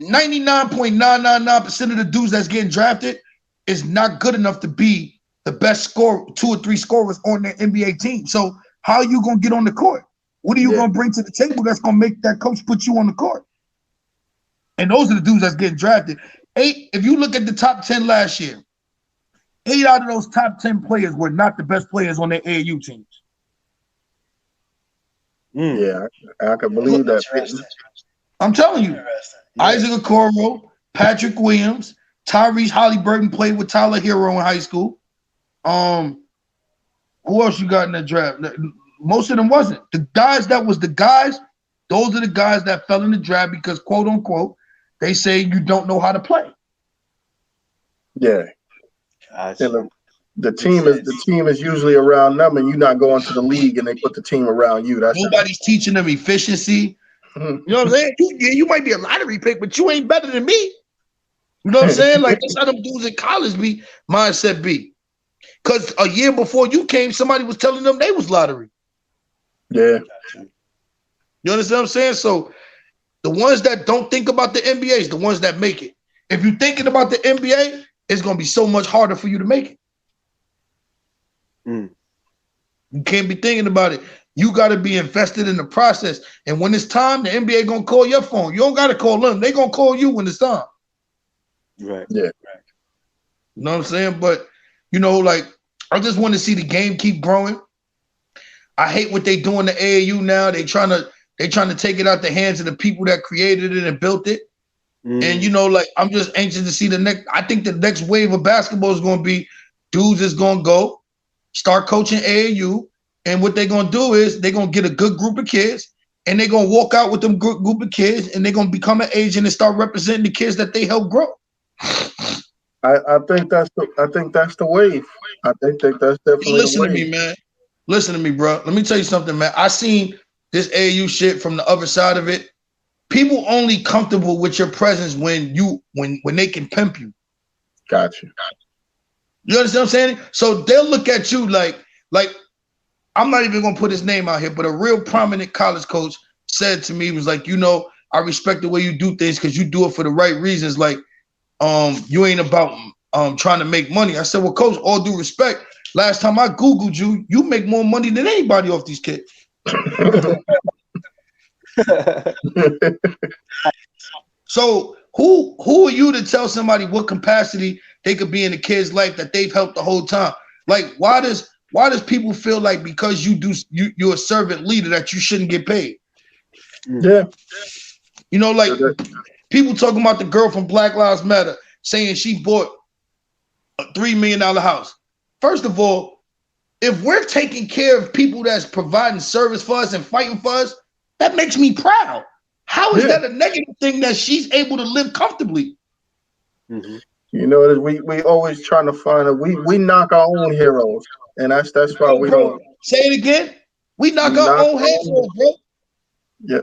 99.999% of the dudes that's getting drafted is not good enough to be the best scorer, 2 or 3 scorers on the NBA team. So how are you going to get on the court? What are you going to bring to the table that's going to make that coach put you on the court? And those are the dudes that's getting drafted. 8, if you look at the top 10 last year, 8 out of those top 10 players were not the best players on their AAU teams. Yeah, I can believe that. I'm telling you. Isaac Okoro, Patrick Williams, Tyrese Halliburton played with Tyler Hero in high school. Who else you got in the draft? Most of them wasn't. The guys that was the guys, those are the guys that fell in the draft because, quote unquote, they say you don't know how to play. Yeah. Gotcha. The team is usually around them, and you're not going to the league, and they put the team around you. Nobody's teaching them efficiency. You know what I'm saying? You might be a lottery pick, but you ain't better than me. You know what I'm saying? Like, that's how them dudes in college be, mindset be. Because a year before you came, somebody was telling them they was lottery. Yeah. You understand what I'm saying? So the ones that don't think about the NBA is the ones that make it. If you're thinking about the NBA, it's going to be so much harder for you to make it. You can't be thinking about it. You got to be invested in the process. And when it's time, the NBA going to call your phone. You don't got to call them. They going to call you when it's time. Right. Yeah. You know what I'm saying? But, you know, like, I just want to see the game keep growing. I hate what they do in the AAU now. They trying to take it out the hands of the people that created it and built it. And, you know, like, I'm just anxious to see I think the next wave of basketball is going to be dudes is going to go start coaching AAU. And what they're going to do is they're going to get a good group of kids and they're going to walk out with them group of kids and they're going to become an agent and start representing the kids that they help grow. I think that's the wave. I think that's definitely Listen the to wave. me, man. Listen to me, bro. Let me tell you something, man. I seen this AAU shit from the other side of it. People only comfortable with your presence when they can pimp you. Gotcha. You understand what I'm saying? So they'll look at you like I'm not even gonna put his name out here, but a real prominent college coach said to me, was like, you know, I respect the way you do things because you do it for the right reasons. Like, you ain't about trying to make money. I said, well, coach, all due respect, last time I Googled you, you make more money than anybody off these kids. So who are you to tell somebody what capacity they could be in a kid's life that they've helped the whole time? Like, why does people feel like because you're a servant leader that you shouldn't get paid? Yeah. You know, like people talking about the girl from Black Lives Matter saying she bought a $3 million house. First of all, if we're taking care of people that's providing service for us and fighting for us, that makes me proud. How is that a negative thing that she's able to live comfortably? Mm-hmm. You know, we always trying to find we knock our own heroes, and that's why we don't. Say it again. We knock our own heads off, bro. Yeah.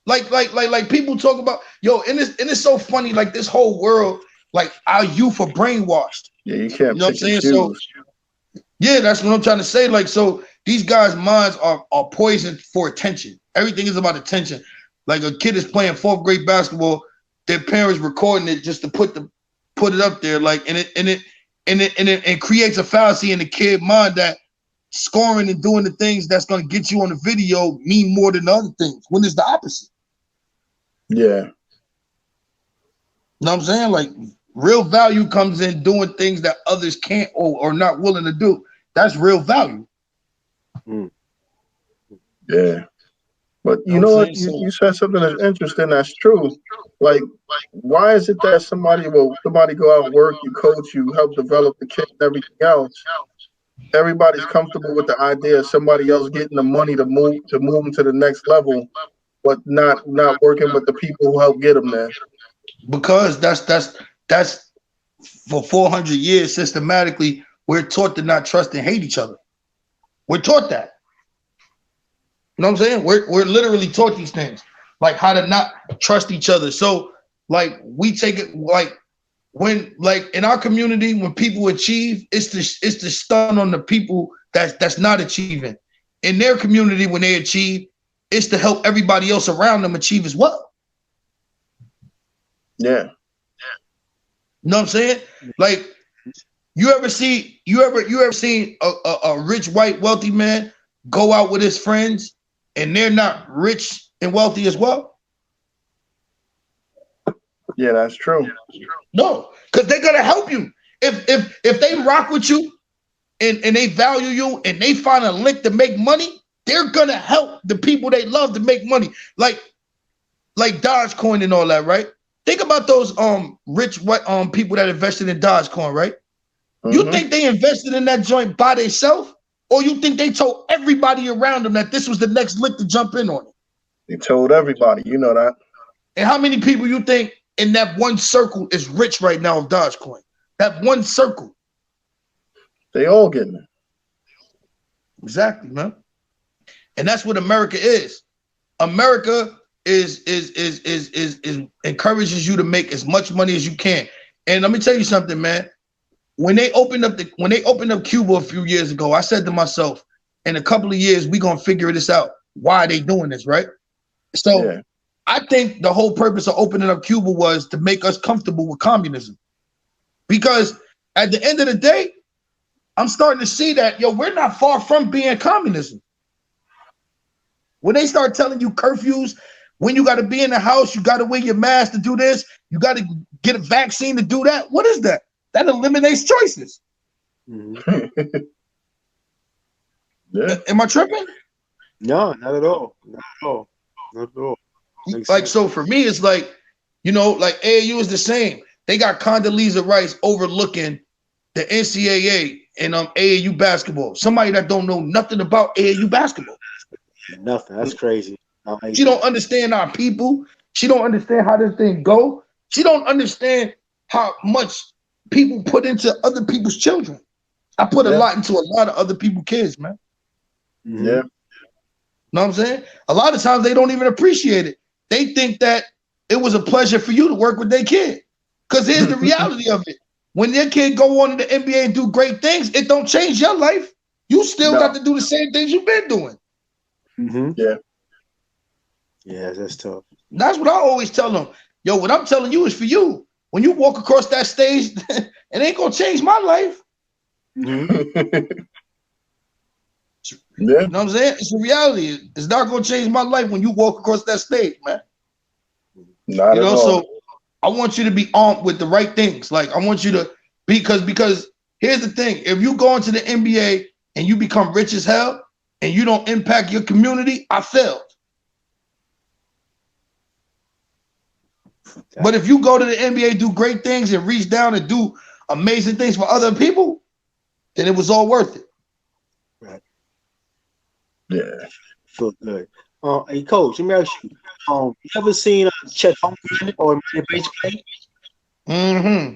Like people talk about, yo, and it's so funny. Like this whole world, like our youth are brainwashed. Yeah, you can't. You know what I'm saying? So yeah, that's what I'm trying to say. Like, so these guys' minds are poisoned for attention. Everything is about attention. Like a kid is playing 4th grade basketball, their parents recording it just to put it up there, like, and it creates a fallacy in the kid mind that scoring and doing the things that's gonna get you on the video mean more than the other things, when it's the opposite. Yeah. You know what I'm saying? Like, real value comes in doing things that others can't or not willing to do. That's real value. Yeah. But you know what? You said something that's interesting. That's true. Like, why is it that somebody go out and work, you coach, you help develop the kid and everything else? Everybody's comfortable with the idea of somebody else getting the money to move them to the next level, but not working with the people who help get them there. Because that's for 400 years systematically, we're taught to not trust and hate each other. We're taught that. You know what I'm saying? We're literally taught these things, like how to not trust each other. So like we take it like when like in our community, when people achieve, it's the stun on the people that's not achieving. In their community, when they achieve, it's to help everybody else around them achieve as well. Yeah. You know what I'm saying? Like, you ever seen a rich white wealthy man go out with his friends and they're not rich and wealthy as well? Yeah, that's true. No, because they're gonna help you. If they rock with you and they value you and they find a link to make money, they're gonna help the people they love to make money. Like Dogecoin and all that, right? Think about those rich white people that invested in Dogecoin, right? Mm-hmm. You think they invested in that joint by themselves, or you think they told everybody around them that this was the next lick to jump in on it? They told everybody, you know that. And how many people you think in that one circle is rich right now of Dogecoin? That one circle. They all getting it. Exactly, man. And that's what America is. America is encourages you to make as much money as you can. And let me tell you something, man. When they opened up Cuba a few years ago, I said to myself, in a couple of years, we're gonna figure this out. Why are they doing this, right? So Yeah. I think the whole purpose of opening up Cuba was to make us comfortable with communism. Because at the end of the day, I'm starting to see that, we're not far from being communism. When they start telling you curfews, when you got to be in the house, you got to wear your mask to do this, you got to get a vaccine to do that. What is that? That eliminates choices. Mm-hmm. Yeah. Am I tripping? No, not at all. Not at all. Not at all. Makes Like, sense. so for me, it's like, like AAU is the same. They got Condoleezza Rice overlooking the NCAA and AAU basketball. Somebody that don't know nothing about AAU basketball. Nothing. That's crazy. She don't understand our people. She don't understand how this thing go. She don't understand how much people put into other people's children. I put a lot into a lot of other people's kids, man. Mm-hmm. Yeah. Know what I'm saying? A lot of times they don't even appreciate it. They think that it was a pleasure for you to work with their kid. Because here's the reality of it. When their kid go on to the NBA and do great things, it don't change your life. You still got to do the same things you've been doing. Mm-hmm. Yeah. Yeah, that's tough. That's what I always tell them. What I'm telling you is for you. When you walk across that stage, it ain't going to change my life. Mm-hmm. Yeah. You know what I'm saying? It's a reality. It's not going to change my life when you walk across that stage, man. Not at all. So I want you to be armed with the right things. Like, I want you to, because here's the thing. If you go into the NBA and you become rich as hell and you don't impact your community, I failed. But if you go to the NBA, do great things and reach down and do amazing things for other people, then it was all worth it. Right. Yeah. Feel good. Hey, Coach, let me ask you. You ever seen Chet Holmgren or Manny Bates play? Mm-hmm.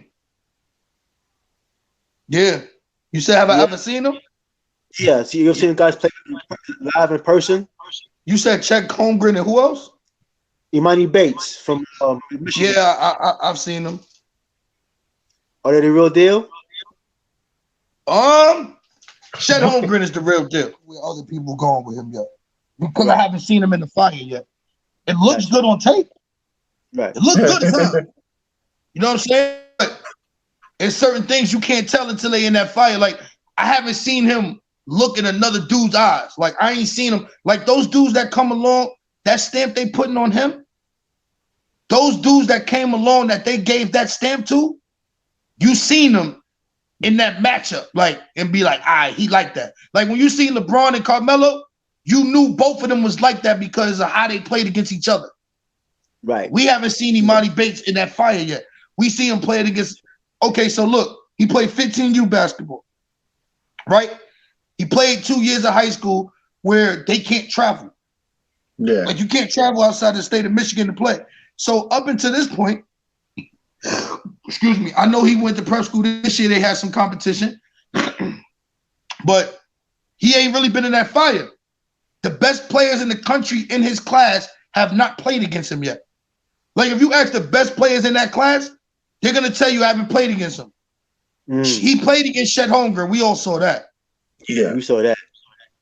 Yeah. You said, have I ever seen him? Yeah. So you ever seen guys play live in person? You said Chet Holmgren and who else? Imani Bates from Michigan. Yeah, I've seen him. Are they the real deal? Chet Holmgren is the real deal. Where other people going with him yet? Because I haven't seen him in the fire yet. It looks good on tape. Right. It looks good as hell. You know what I'm saying? But there's certain things you can't tell until they in that fire. Like, I haven't seen him look in another dude's eyes. Like, I ain't seen him. Like, those dudes that come along, that stamp they putting on him, those dudes that came along that they gave that stamp to, you seen them in that matchup, like, and be like, he like that. Like, when you see LeBron and Carmelo, you knew both of them was like that because of how they played against each other. Right. We haven't seen Imani Bates in that fire yet. We see him playing against, okay, so look, he played 15U basketball, right? He played 2 years of high school where they can't travel. Yeah. Like, you can't travel outside the state of Michigan to play. So up until this point, excuse me, I know he went to prep school this year. They had some competition, but he ain't really been in that fire. The best players in the country in his class have not played against him yet. Like, if you ask the best players in that class, they're going to tell you I haven't played against him. He played against Chet Holmgren. We all saw that. Yeah. We saw that.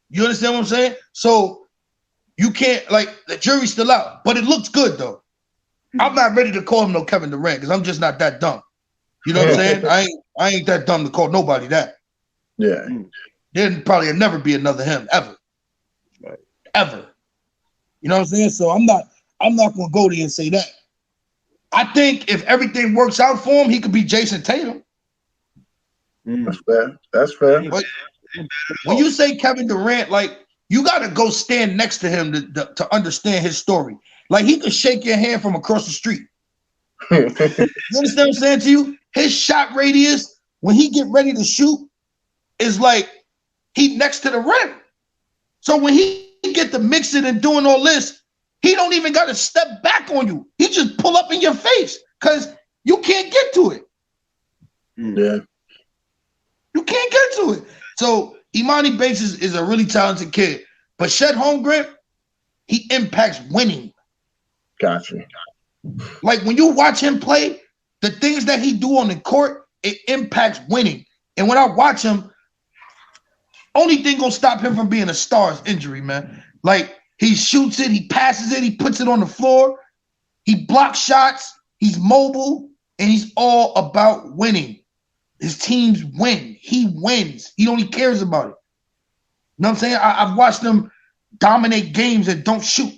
You understand what I'm saying? So you can't, like, the jury's still out, but it looks good, though. I'm not ready to call him no Kevin Durant because I'm just not that dumb. You know what I'm saying? I ain't that dumb to call nobody that. Yeah. There'll probably never be another him ever. Right. Ever. You know what I'm saying? So I'm not gonna go there and say that. I think if everything works out for him, he could be Jason Tatum. That's fair. That's fair. But when you say Kevin Durant, like, you gotta go stand next to him to understand his story. Like, he could shake your hand from across the street. You understand what I'm saying to you? His shot radius, when he get ready to shoot, is like he next to the rim. So when he get to mixing and doing all this, he don't even got to step back on you. He just pull up in your face because you can't get to it. Yeah. You can't get to it. So Imani Bates is a really talented kid. But Chet Holmgren, he impacts winning. Gotcha. Like, when you watch him play, the things that he do on the court, it impacts winning. And when I watch him, only thing gonna stop him from being a star is injury, man. Like, He shoots it, he passes it, he puts it on the floor, he blocks shots, he's mobile, and he's all about winning. His teams win. He wins. He only cares about it. You know what I'm saying? I've watched him dominate games that don't shoot.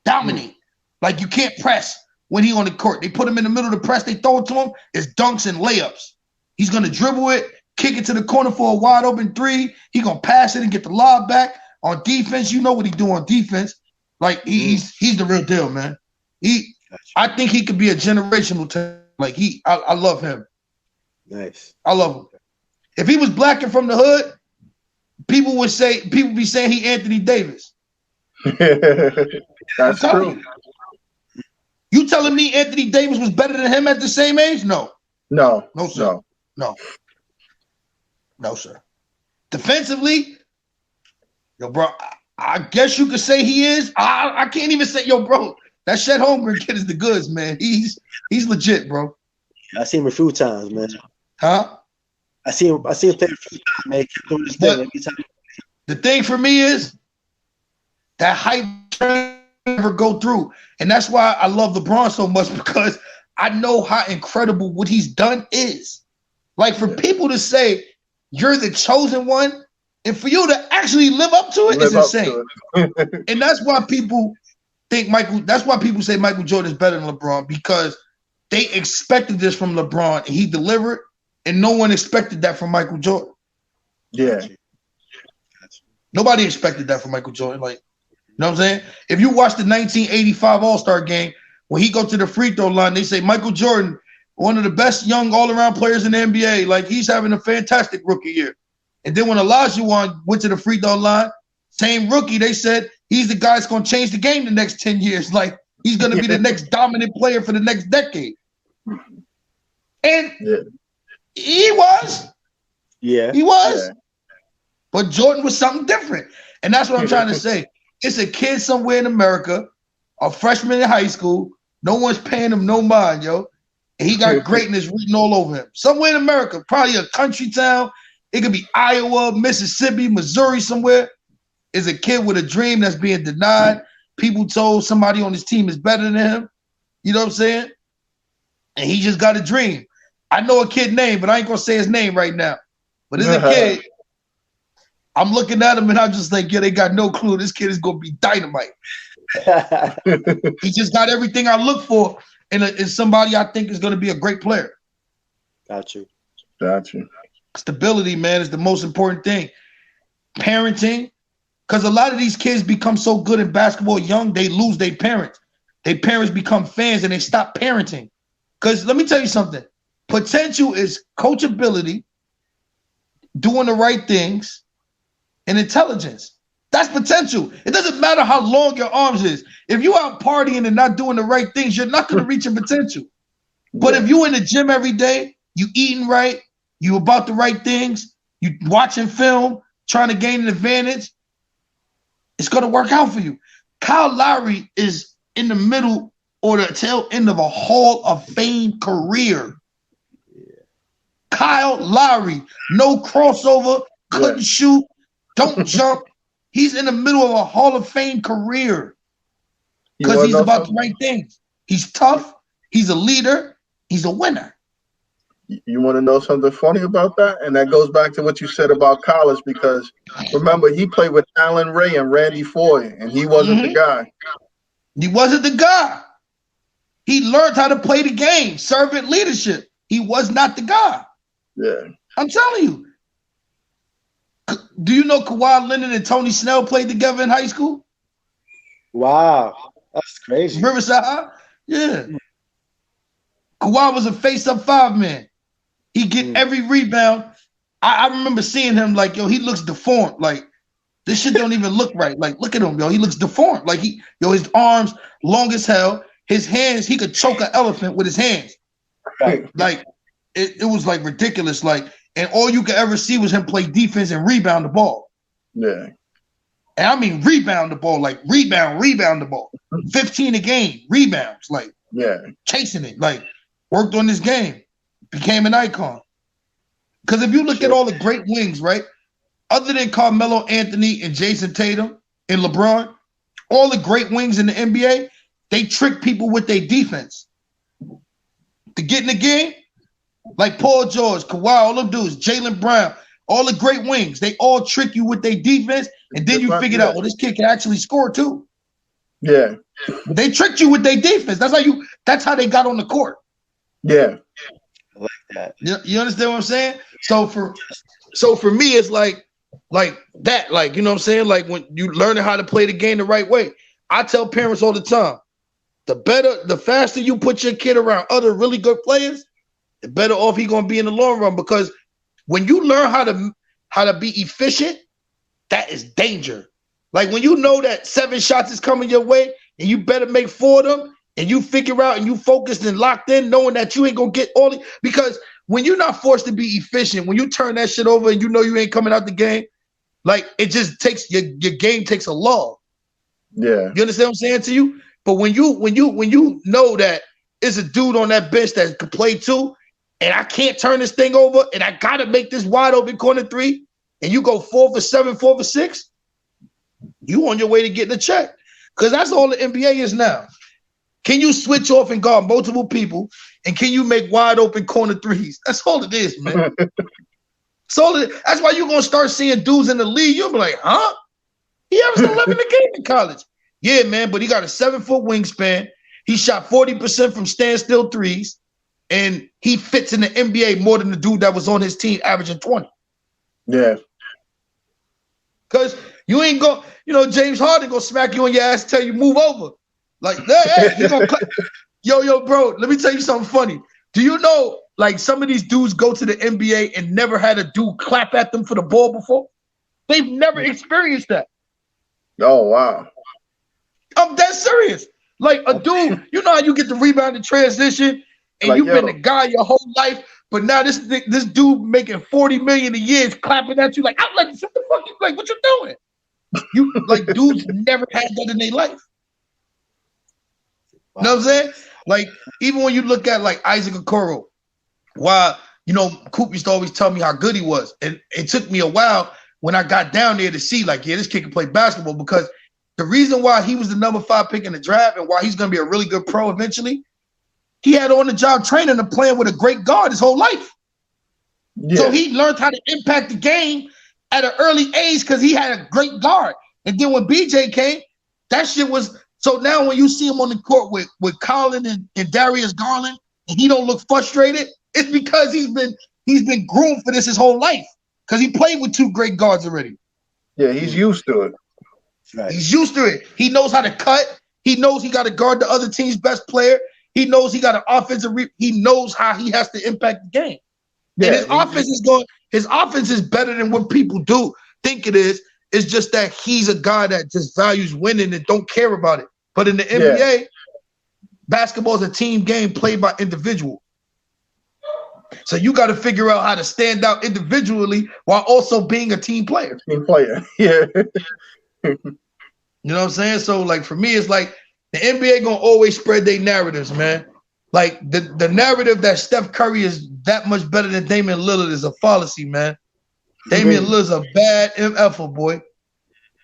Dominate. Like you can't press when he on the court. They put him in the middle of the press, they throw it to him, it's dunks and layups. He's gonna dribble it, kick it to the corner for a wide open three. He gonna pass it and get the lob back. On defense, you know what he do on defense. Like he's the real deal, man. I think he could be a generational talent. Like I love him. Nice. I love him. If he was black and from the hood, people be saying he Anthony Davis. That's true. You telling me Anthony Davis was better than him at the same age? No. No, sir. No, sir. Defensively, yo, bro, I guess you could say he is. I can't even say, yo, bro, that Chet Holmgren kid is the goods, man. He's legit, bro. I seen him a few times, man. Huh? I see him play a few times, man. Keep doing this thing every time. The thing for me is that hype train never go through. And that's why I love LeBron so much, because I know how incredible what he's done is. Like for people to say you're the chosen one, and for you to actually live up to it is insane. And that's why people think that's why people say Michael Jordan is better than LeBron, because they expected this from LeBron and he delivered, and no one expected that from Michael Jordan. Yeah. Nobody expected that from Michael Jordan. Like, you know what I'm saying? If you watch the 1985 All-Star game, when he go to the free throw line, they say Michael Jordan, one of the best young all-around players in the NBA, like he's having a fantastic rookie year. And then when Olajuwon went to the free throw line, same rookie, they said he's the guy that's going to change the game the next 10 years. Like he's going to be the next dominant player for the next decade. And he was. Yeah. He was. Yeah. But Jordan was something different. And that's what I'm trying to say. It's a kid somewhere in America, a freshman in high school. No one's paying him no mind, yo. And he got greatness written all over him. Somewhere in America, probably a country town. It could be Iowa, Mississippi, Missouri, somewhere. Is a kid with a dream that's being denied. People told somebody on his team is better than him. You know what I'm saying? And he just got a dream. I know a kid name, but I ain't going to say his name right now. But it's a kid. I'm looking at him and I'm just like, yeah, they got no clue. This kid is going to be dynamite. He just got everything I look for in somebody I think is going to be a great player. Got you. Stability, man, is the most important thing. Parenting, because a lot of these kids become so good in basketball young, they lose their parents. Their parents become fans and they stop parenting. Because let me tell you something. Potential is coachability, doing the right things, and intelligence. That's potential. It doesn't matter how long your arms is. If you out partying and not doing the right things, you're not going to reach your potential. But if you in the gym every day, you eating right, you about the right things, you watching film, trying to gain an advantage, it's going to work out for you. Kyle Lowry is in the middle or the tail end of a Hall of Fame career. Kyle Lowry, no crossover, couldn't shoot, don't jump. He's in the middle of a Hall of Fame career because he's about the right things. He's tough. He's a leader. He's a winner. You want to know something funny about that? And that goes back to what you said about college, because remember, he played with Alan Ray and Randy Foye, and he wasn't the guy. He wasn't the guy. He learned how to play the game, servant leadership. He was not the guy. Yeah. I'm telling you. Do you know Kawhi Leonard and Tony Snell played together in high school? Wow. That's crazy. Riverside High? Yeah. Kawhi was a face-up 5-man. He get every rebound. I remember seeing him like, yo, he looks deformed. Like, this shit don't even look right. Like, look at him, yo. He looks deformed. Like, his arms long as hell. His hands, he could choke an elephant with his hands. Like, it was like ridiculous. Like, and all you could ever see was him play defense and rebound the ball. Yeah. And I mean rebound the ball, like rebound the ball. 15 a game, rebounds, like chasing it, like worked on this game, became an icon. Because if you look at all the great wings, right, other than Carmelo Anthony and Jason Tatum and LeBron, all the great wings in the NBA, they trick people with their defense. To get in the game, like Paul George, Kawhi, all them dudes, Jaylen Brown, all the great wings, they all trick you with their defense, and then you figured out, this kid can actually score too. Yeah. But they tricked you with their defense. That's how they got on the court. Yeah. I like that. You understand what I'm saying? So for me, it's like that, like, you know what I'm saying? Like when you learning how to play the game the right way. I tell parents all the time, the faster you put your kid around other really good players, the better off he's gonna be in the long run. Because when you learn how to be efficient, that is danger. Like when you know that 7 shots is coming your way and you better make 4 of them, and you figure out and you focused and locked in, knowing that you ain't gonna get all the, because when you're not forced to be efficient, when you turn that shit over and you know you ain't coming out the game, like it just takes your game takes a lull. Yeah. You understand what I'm saying to you? But when you know that it's a dude on that bench that could play too, and I can't turn this thing over, and I gotta make this wide open corner 3, and you go 4 for 7, 4 for 6, you on your way to getting a check. Because that's all the NBA is now. Can you switch off and guard multiple people, and can you make wide open corner 3s? That's all it is, man. That's why you're gonna start seeing dudes in the league. You'll be like, huh? He averaged 11 a game in college. Yeah, man, but he got a 7-foot wingspan. He shot 40% from standstill 3s, and he fits in the NBA more than the dude that was on his team averaging 20. Yeah. Because you ain't go, James Harden gonna smack you on your ass, tell you move over. Like, hey, he gonna yo, bro, let me tell you something funny. Do you know, like, some of these dudes go to the NBA and never had a dude clap at them for the ball before? They've never experienced that. Oh, wow. I'm dead serious. Like, a dude, you know how you get the rebound in transition, and like, you've been the guy your whole life, but now this dude making $40 million a year is clapping at you like, I'm like, what the fuck? You like, what you doing? You like, dudes never had that in their life. You know what I'm saying? Like, even when you look at like Isaac Okoro, while Coop used to always tell me how good he was, and it took me a while when I got down there to see, like, yeah, this kid can play basketball, because the reason why he was the number 5 pick in the draft and why he's going to be a really good pro eventually, he had on-the-job training and playing with a great guard his whole life. Yeah. So he learned how to impact the game at an early age because he had a great guard. And then when BJ came, that shit was – so now when you see him on the court with Colin and Darius Garland and he don't look frustrated, it's because he's been groomed for this his whole life because he played with 2 great guards already. Yeah, he's used to it. Right. He's used to it. He knows how to cut. He knows he got to guard the other team's best player. He knows he got an offensive. He knows how he has to impact the game. Yeah, and his offense is better than what people do think it is. It's just that he's a guy that just values winning and don't care about it. But in the NBA, basketball is a team game played by individual. So you got to figure out how to stand out individually while also being a team player. Team player, yeah. You know what I'm saying? So, like, for me, it's like the NBA gonna always spread their narratives, man. Like, the narrative that Steph Curry is that much better than Damian Lillard is a fallacy, man. Damian Lillard's a bad MF, boy.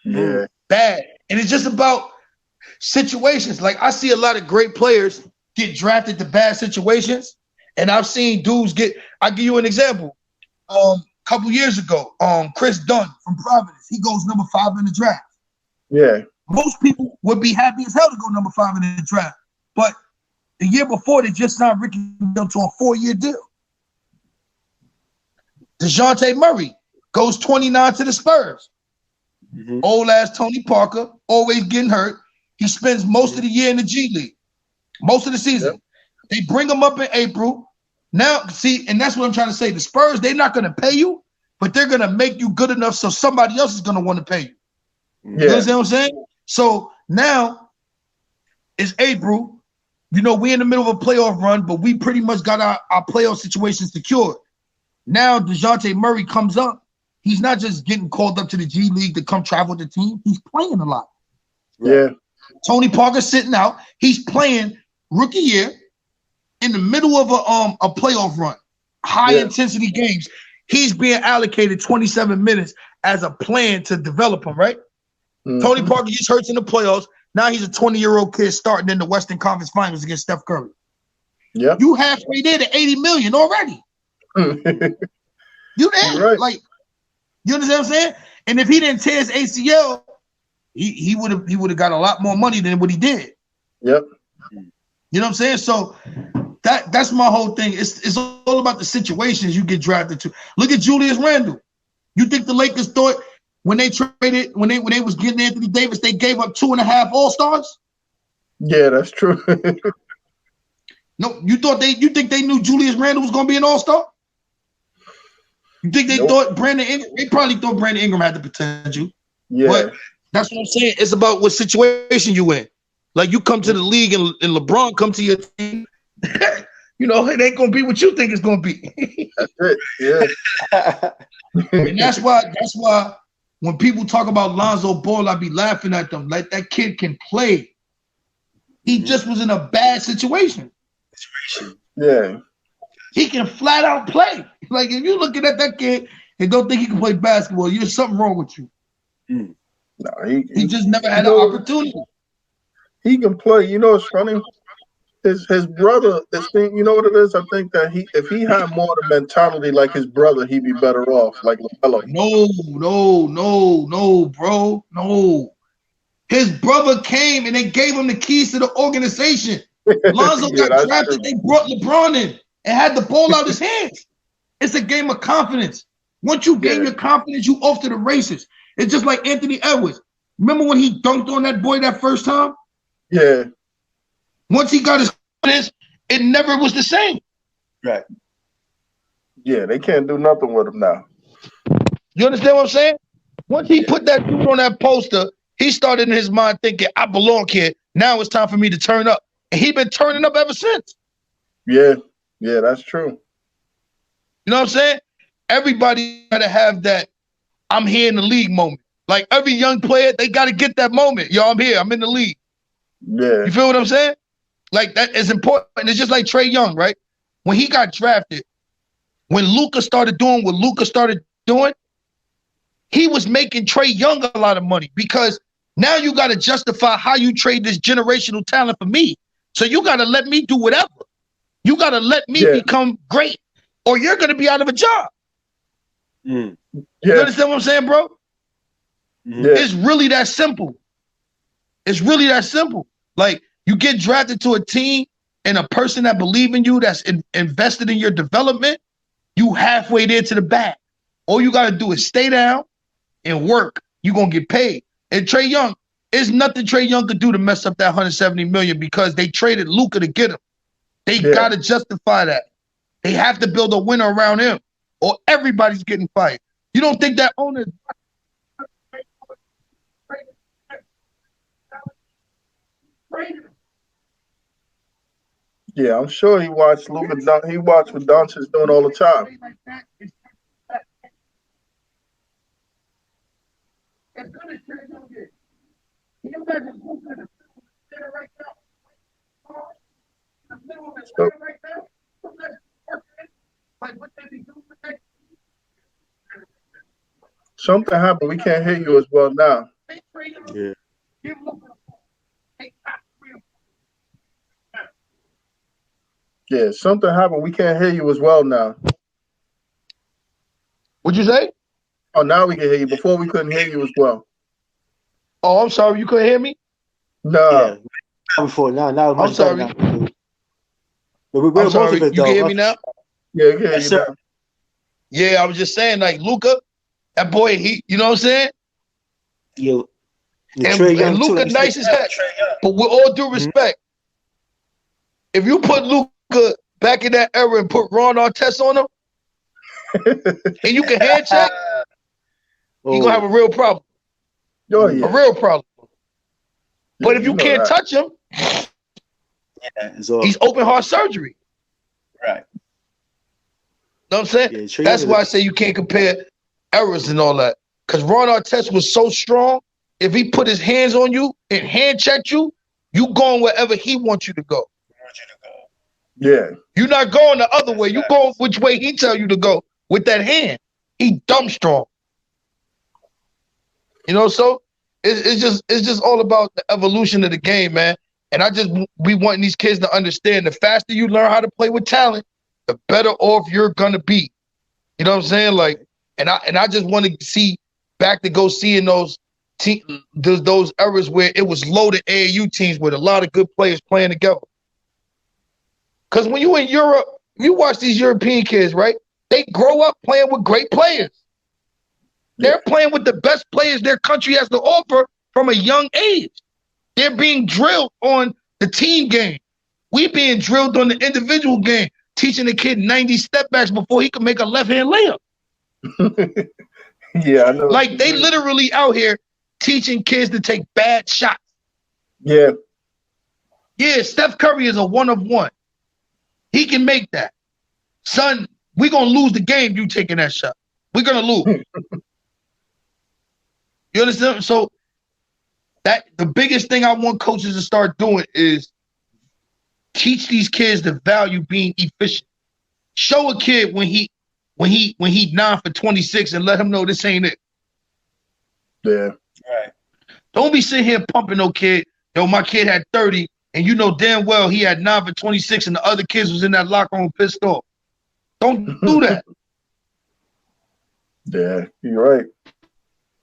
Yeah. Bad. And it's just about situations. Like, I see a lot of great players get drafted to bad situations, and I've seen dudes I'll give you an example. A couple years ago, Chris Dunn from Providence, he goes number 5 in the draft. Yeah. Most people would be happy as hell to go number 5 in the draft. But the year before, they just signed Ricky Dillon to a 4-year deal. DeJounte Murray goes 29 to the Spurs. Mm-hmm. Old ass Tony Parker, always getting hurt. He spends most of the year in the G League, most of the season. Yep. They bring him up in April. Now, see, and that's what I'm trying to say. The Spurs, they're not going to pay you, but they're going to make you good enough so somebody else is going to want to pay you. Yeah. You understand what I'm saying? So now it's April. We in the middle of a playoff run, but we pretty much got our playoff situation secured. Now DeJounte Murray comes up. He's not just getting called up to the G League to come travel with the team. He's playing a lot. Yeah. Tony Parker sitting out. He's playing rookie year in the middle of a playoff run. High intensity games. He's being allocated 27 minutes as a plan to develop him, right? Tony Parker gets hurt in the playoffs. Now he's a 20-year-old kid starting in the Western Conference Finals against Steph Curry. Yeah. You halfway there to $80 million already. You there. Right. Like, you understand what I'm saying? And if he didn't tear his ACL, he would have got a lot more money than what he did. Yep. You know what I'm saying? So that's my whole thing. It's all about the situations you get drafted to. Look at Julius Randle. You think the Lakers thought when they was getting Anthony Davis, they gave up 2.5 All-Stars? Yeah, that's true. No, you think they knew Julius Randle was gonna be an All-Star? You think they thought Brandon Ingram? They probably thought Brandon Ingram had the potential. Yeah. But that's what I'm saying. It's about what situation you in. Like you come to the league and LeBron come to your team, you know, it ain't gonna be what you think it's gonna be. That's it. Yeah. And that's why when people talk about Lonzo Ball, I be laughing at them. Like that kid can play. He just was in a bad situation. Yeah. He can flat out play. Like if you're looking at that kid and don't think he can play basketball, there's something wrong with you. No, he just never had an opportunity. He can play. You know, it's funny. His brother, this thing, you know what it is? I think that if he had more of the mentality like his brother, he'd be better off, like LaMelo. No, bro. No. His brother came and they gave him the keys to the organization. Lonzo got drafted. They brought LeBron in and had the ball out his hands. It's a game of confidence. Once you gain your confidence, you off to the races. It's just like Anthony Edwards. Remember when he dunked on that boy that first time? Yeah. Once he got his confidence, it never was the same. Right. Yeah, they can't do nothing with him now. You understand what I'm saying? Once he put that dude on that poster, he started in his mind thinking, I belong here. Now it's time for me to turn up. And he been turning up ever since. Yeah, that's true. You know what I'm saying? Everybody got to have that I'm here in the league moment. Like every young player, they got to get that moment. Yo, I'm here. I'm in the league. Yeah. You feel what I'm saying? Like that is important. It's just like Trae Young, right? When he got drafted, when Luka started doing what Luka started doing, he was making Trae Young a lot of money because now you got to justify how you trade this generational talent for me. So you got to let me do whatever. You got to let me become great or you're going to be out of a job. You understand what I'm saying, bro? Yeah. It's really that simple. It's really that simple. Like you get drafted to a team and a person that believe in you, that's invested in your development, you halfway there to the back. All you got to do is stay down and work. You're going to get paid. And Trae Young, there's nothing Trae Young could do to mess up that $170 million because they traded Luka to get him. They got to justify that. They have to build a winner around him or everybody's getting fired. You don't think that owner Yeah, I'm sure he watched Luka. He watched what Doncic's doing all the time. Something happened. We can't hear you as well now. Yeah. Yeah, something happened. We can't hear you as well now. What'd you say? Oh, now we can hear you. Before we couldn't hear you as well. Oh, I'm sorry. You couldn't hear me? No. Yeah. Before now I'm sorry. Now. I'm sorry. You can hear me now? Yeah, you can hear you now. Yeah, I was just saying, like Luka, that boy, you know what I'm saying? Yeah. And Luka nice as heck. But with all due respect, if you put Luka back in that era and put Ron Artest on him, and you can hand check, you're going to have a real problem. Oh, yeah. A real problem. Yeah, but if you can't touch him, he's open heart surgery. Right. You know what I'm saying? Yeah, that's why I say you can't compare eras and all that. Because Ron Artest was so strong, if he put his hands on you and hand checked you, you going wherever he wants you to go. Yeah. You're not going the other way. You go which way he tell you to go with that hand. He dumb strong. You know, so it's just all about the evolution of the game, man. And we want these kids to understand the faster you learn how to play with talent, the better off you're gonna be. You know what I'm saying? Like, and I just want to see back to go seeing those eras where it was loaded AAU teams with a lot of good players playing together. Because when you in Europe, you watch these European kids, right? They grow up playing with great players. They're playing with the best players their country has to offer from a young age. They're being drilled on the team game. We being drilled on the individual game, teaching the kid 90 step backs before he can make a left-hand layup. Yeah, I know. Like, they literally out here teaching kids to take bad shots. Yeah. Yeah, Steph Curry is a one of one. He can make that. Son, we're going to lose the game you taking that shot. We're going to lose. You understand? So that the biggest thing I want coaches to start doing is teach these kids the value being efficient. Show a kid when he 9 for 26 and let him know this ain't it. Yeah. Right. Don't be sitting here pumping no kid. Yo, my kid had 30, and you know damn well he had 9 for 26, and the other kids was in that locker room pissed off. Don't do that. Yeah, you're right.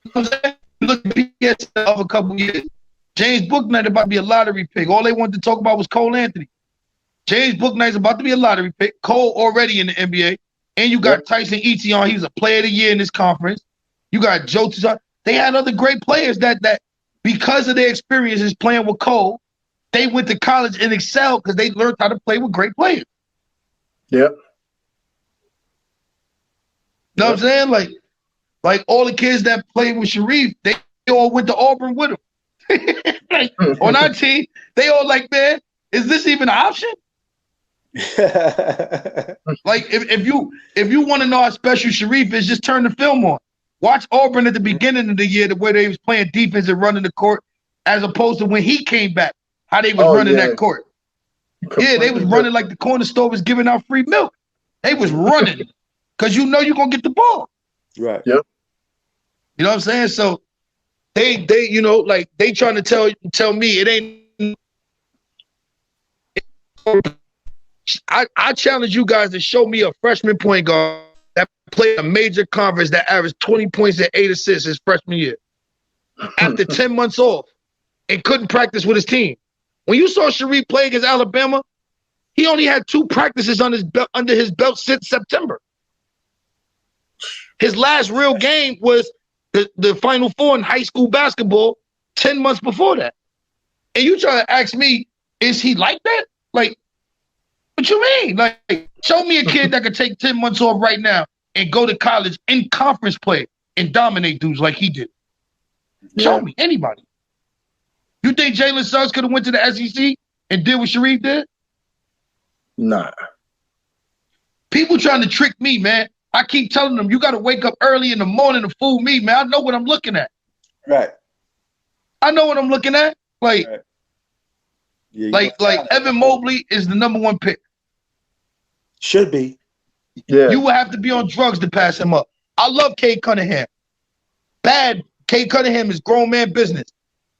You know what I'm saying? Look at PS of a couple years. James Bouknight about to be a lottery pick. All they wanted to talk about was Cole Anthony. James Bouknight's about to be a lottery pick. Cole already in the NBA. And you got Tyson Etion. He was a player of the year in this conference. You got Joe Tuzon. They had other great players that because of their experiences playing with Cole, they went to college and excelled because they learned how to play with great players. Yep. You know what I'm saying? Like all the kids that played with Sharif, they all went to Auburn with him. Like, on our team, they all like, man, is this even an option? Like if you want to know how special Sharif is, just turn the film on. Watch Auburn at the beginning of the year, the way they was playing defense and running the court, as opposed to when he came back, how they was running that court. Yeah, they was running like the corner store was giving out free milk. They was running because you know you're gonna get the ball. Right. Yep. You know what I'm saying? So they you know, like they trying to tell me it ain't. I challenge you guys to show me a freshman point guard that played a major conference that averaged 20 points and 8 assists his freshman year after 10 months off and couldn't practice with his team. When you saw Sharif play against Alabama, he only had 2 practices under his belt since September. His last real game was the Final Four in high school basketball 10 months before that. And you try to ask me, is he like that? Like, what you mean? Like, show me a kid that could take 10 months off right now and go to college in conference play and dominate dudes like he did. Yeah. Show me anybody. You think Jalen Suggs could have went to the SEC and did what Sharif did? Nah. People trying to trick me, man. I keep telling them, you got to wake up early in the morning to fool me, man. I know what I'm looking at. Right. I know what I'm looking at. Like, right. Yeah, like Evan Mobley is the #1 pick. Should be. Yeah. You will have to be on drugs to pass him up. I love Cade Cunningham. Bad. Cade Cunningham is grown man business.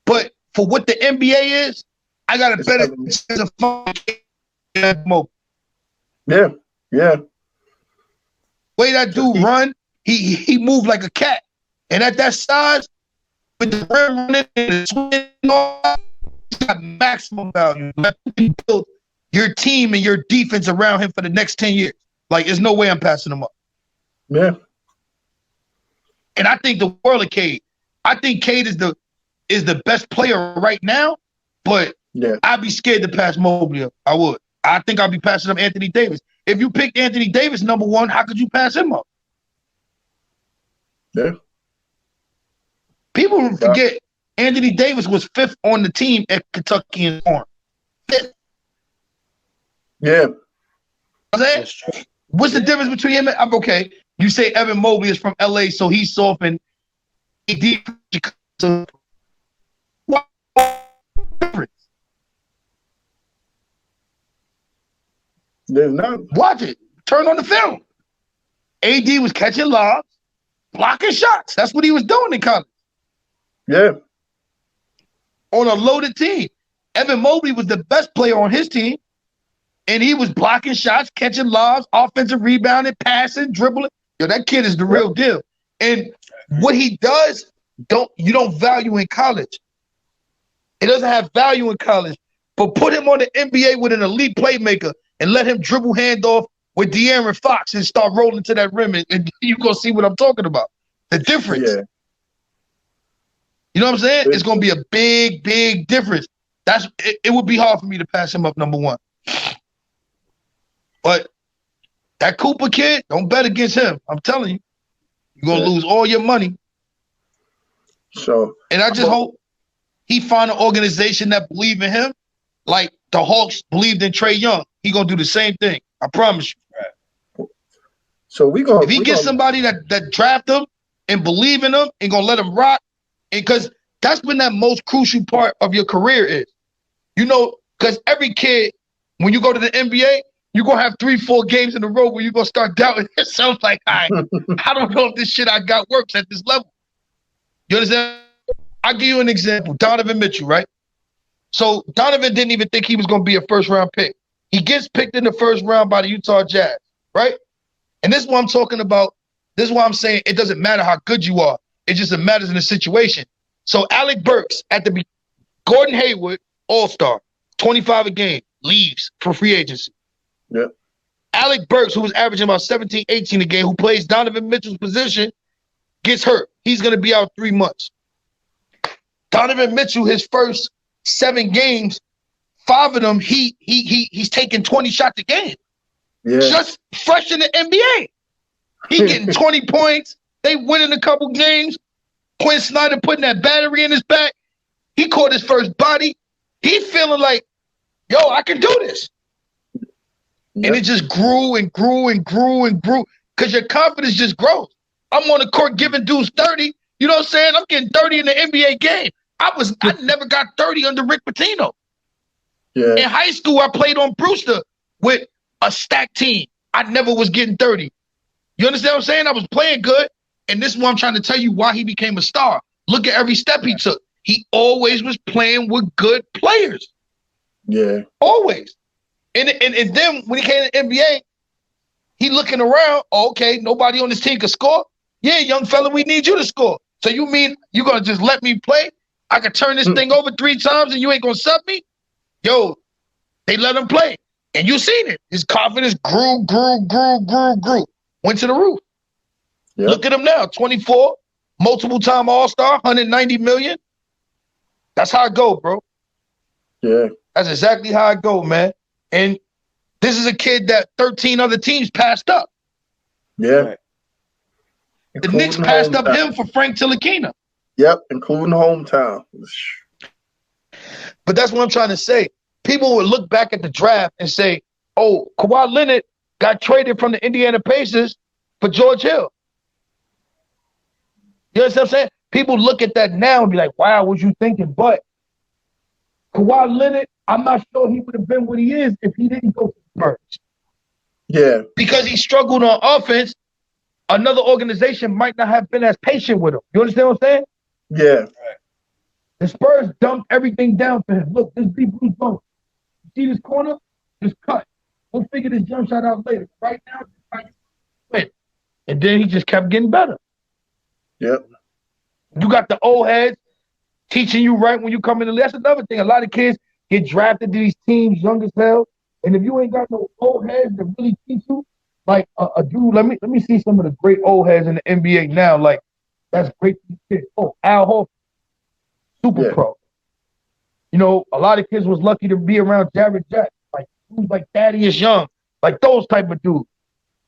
But for what the NBA is, I got a better chance of Evan Mobley. Yeah. Yeah. Way that dude run, he moved like a cat. And at that size, with the rim running and the swing, he's got maximum value. You can build your team and your defense around him for the next 10 years. Like, there's no way I'm passing him up. Yeah. And I think the world of Cade. I think Cade is the best player right now, but I'd be scared to pass Mobley up. I would. I think I'd be passing up Anthony Davis. If you picked Anthony Davis #1, how could you pass him up? Yeah. People forget Anthony Davis was 5th on the team at Kentucky and Orange. 5th. Yeah. That's true. What's the difference between him and I'm okay? You say Evan Mobley is from LA, so he's soft and what difference? There's none. Watch it. Turn on the film. AD was catching lobs, blocking shots. That's what he was doing in college. Yeah. on a loaded team. Evan Mobley was the best player on his team, and he was blocking shots, catching lobs, offensive rebounding, passing, dribbling. Yo, that kid is the real deal. And what he does, you don't value in college. It doesn't have value in college. But put him on the NBA with an elite playmaker and let him dribble handoff with De'Aaron Fox and start rolling to that rim, and you're going to see what I'm talking about. The difference. Yeah. You know what I'm saying? It's going to be a big, big difference. It would be hard for me to pass him up number one. But that Cooper kid, don't bet against him. I'm telling you. You're going to lose all your money. So, and I just hope he find an organization that believe in him like the Hawks believed in Trae Young. He going to do the same thing. I promise you. So if he gets somebody that draft him and believe in him and going to let him rock, because that's when that most crucial part of your career is. You know, because every kid, when you go to the NBA, you're going to have 3-4 games in a row where you're going to start doubting yourself like, I don't know if this shit I got works at this level. You understand? I'll give you an example. Donovan Mitchell, right? So Donovan didn't even think he was going to be a first-round pick. He gets picked in the first round by the Utah Jazz, right? And this is what I'm talking about. This is why I'm saying it doesn't matter how good you are. It just matters in the situation. So Alec Burks Gordon Hayward, all-star, 25 a game, leaves for free agency. Yeah. Alec Burks, who was averaging about 17, 18 a game, who plays Donovan Mitchell's position, gets hurt. He's going to be out 3 months. Donovan Mitchell, his first 7 games, 5 of them, he's taking 20 shots a game. Yeah. Just fresh in the NBA. He getting 20 points. They winning a couple games. Quinn Snyder putting that battery in his back. He caught his first body. He feeling like, yo, I can do this. Yep. And it just grew and grew and grew and grew because your confidence just grows. I'm on the court giving dudes 30. You know what I'm saying? I'm getting 30 in the NBA game. I never got 30 under Rick Pitino. Yeah. In high school, I played on Brewster with a stacked team. I never was getting 30. You understand what I'm saying? I was playing good. And this is what I'm trying to tell you why he became a star. Look at every step he took. He always was playing with good players. Yeah. Always. And then when he came to the NBA, he looking around, okay, nobody on this team can score? Yeah, young fella, we need you to score. So you mean you're going to just let me play? I could turn this thing over 3 times and you ain't going to sub me? Yo, they let him play. And you seen it. His confidence grew. Went to the roof. Yep. Look at him now, 24, multiple-time All-Star, 190 million. That's how it go, bro. Yeah. That's exactly how it go, man. And this is a kid that 13 other teams passed up. Yeah. The Knicks passed up him for Frank Ntilikina. Yep, including hometown. But that's what I'm trying to say. People would look back at the draft and say, oh, Kawhi Leonard got traded from the Indiana Pacers for George Hill. You understand what I'm saying? People look at that now and be like, wow, what you thinking? But Kawhi Leonard, I'm not sure he would have been what he is if he didn't go to the Spurs. Yeah. Because he struggled on offense, another organization might not have been as patient with him. You understand what I'm saying? Yeah. The Spurs dumped everything down for him. Look, this be Bruce Bowen. You see this corner? Just cut. We'll figure this jump shot out later. Right now, just win. And then he just kept getting better. Yep. You got the old heads teaching you right when you come in the league. That's another thing. A lot of kids get drafted to these teams young as hell. And if you ain't got no old heads that really teach you, like a dude, let me see some of the great old heads in the NBA now. Like, that's great. Oh, Al Horford, super pro. You know, a lot of kids was lucky to be around Jared Jackson, like dudes like Thaddeus Young, like those type of dudes.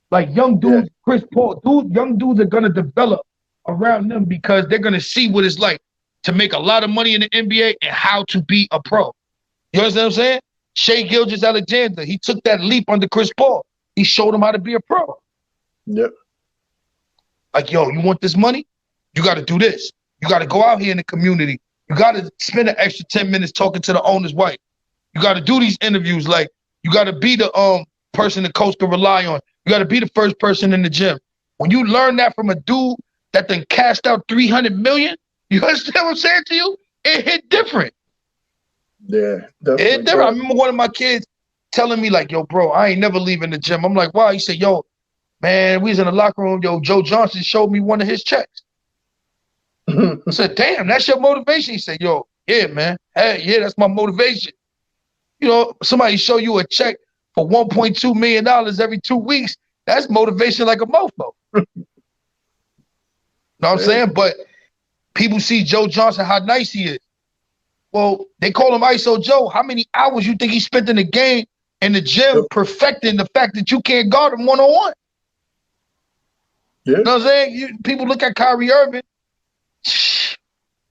Like young dudes, Chris Paul, young dudes are gonna develop around them because they're gonna see what it's like to make a lot of money in the NBA and how to be a pro. You understand what I'm saying? Shai Gilgeous-Alexander, he took that leap under Chris Paul. He showed him how to be a pro. Yep. Like, yo, you want this money? You got to do this. You got to go out here in the community. You got to spend an extra 10 minutes talking to the owner's wife. You got to do these interviews. Like, you got to be the person the coach can rely on. You got to be the first person in the gym. When you learn that from a dude that then cashed out $300 million, you understand what I'm saying to you? It hit different. Yeah, definitely. I remember one of my kids telling me like, "Yo, bro, I ain't never leaving the gym." I'm like, "Why?" He said, "Yo, man, we was in the locker room. Yo, Joe Johnson showed me one of his checks." I said, "Damn, that's your motivation." He said, "Yo, yeah, man. Hey, yeah, that's my motivation. You know, somebody show you a check for $1.2 million every 2 weeks. That's motivation like a mofo." Know what I'm saying? But people see Joe Johnson, how nice he is. Well, they call him ISO Joe. How many hours you think he spent in the game, in the gym, perfecting the fact that you can't guard him one-on-one? Yeah. You know what I'm saying? People look at Kyrie Irving.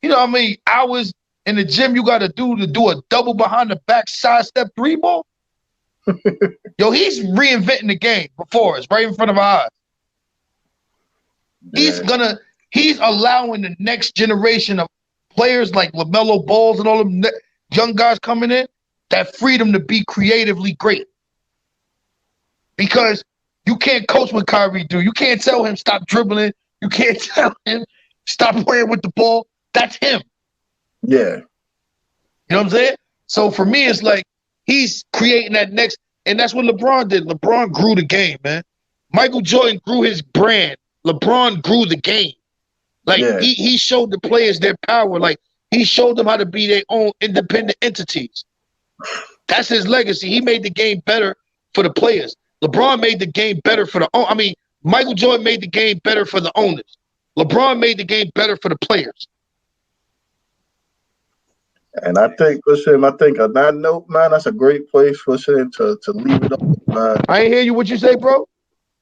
You know how many hours in the gym you got to do a double behind the back side step 3 ball? Yo, he's reinventing the game before us, right in front of our eyes. Yeah. He's allowing the next generation of players like LaMelo Balls and all them young guys coming in that freedom to be creatively great. Because you can't coach what Kyrie do. You can't tell him stop dribbling. You can't tell him stop playing with the ball. That's him. Yeah. You know what I'm saying? So for me, it's like he's creating that next, and that's what LeBron did. LeBron grew the game, man. Michael Jordan grew his brand. LeBron grew the game. Like he showed the players their power. Like he showed them how to be their own independent entities. That's his legacy. He made the game better for the players. LeBron made the game better for Michael Jordan made the game better for the owners. LeBron made the game better for the players. And I think on that note, man, that's a great place for to leave it up, man. I ain't hear you. What you say, bro?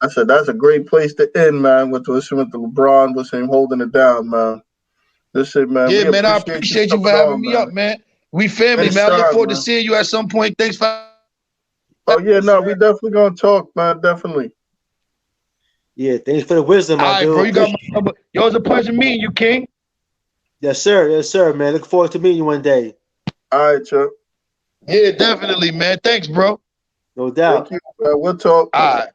I said that's a great place to end, man. With the LeBron, with him holding it down, man. Listen, man. Yeah, man. I appreciate you for having me up, man. We family, man. I look forward to seeing you at some point. Thanks for. Oh yeah, no, we definitely gonna talk, man. Definitely. Yeah, thanks for the wisdom, my dude. Bro, you got my number. Yo, it's a pleasure meeting you, King. Yes, sir. Yes, sir, man. Look forward to meeting you one day. All right, Chuck. Yeah, definitely, man. Thanks, bro. No doubt. Thank you, man. We'll talk. All right.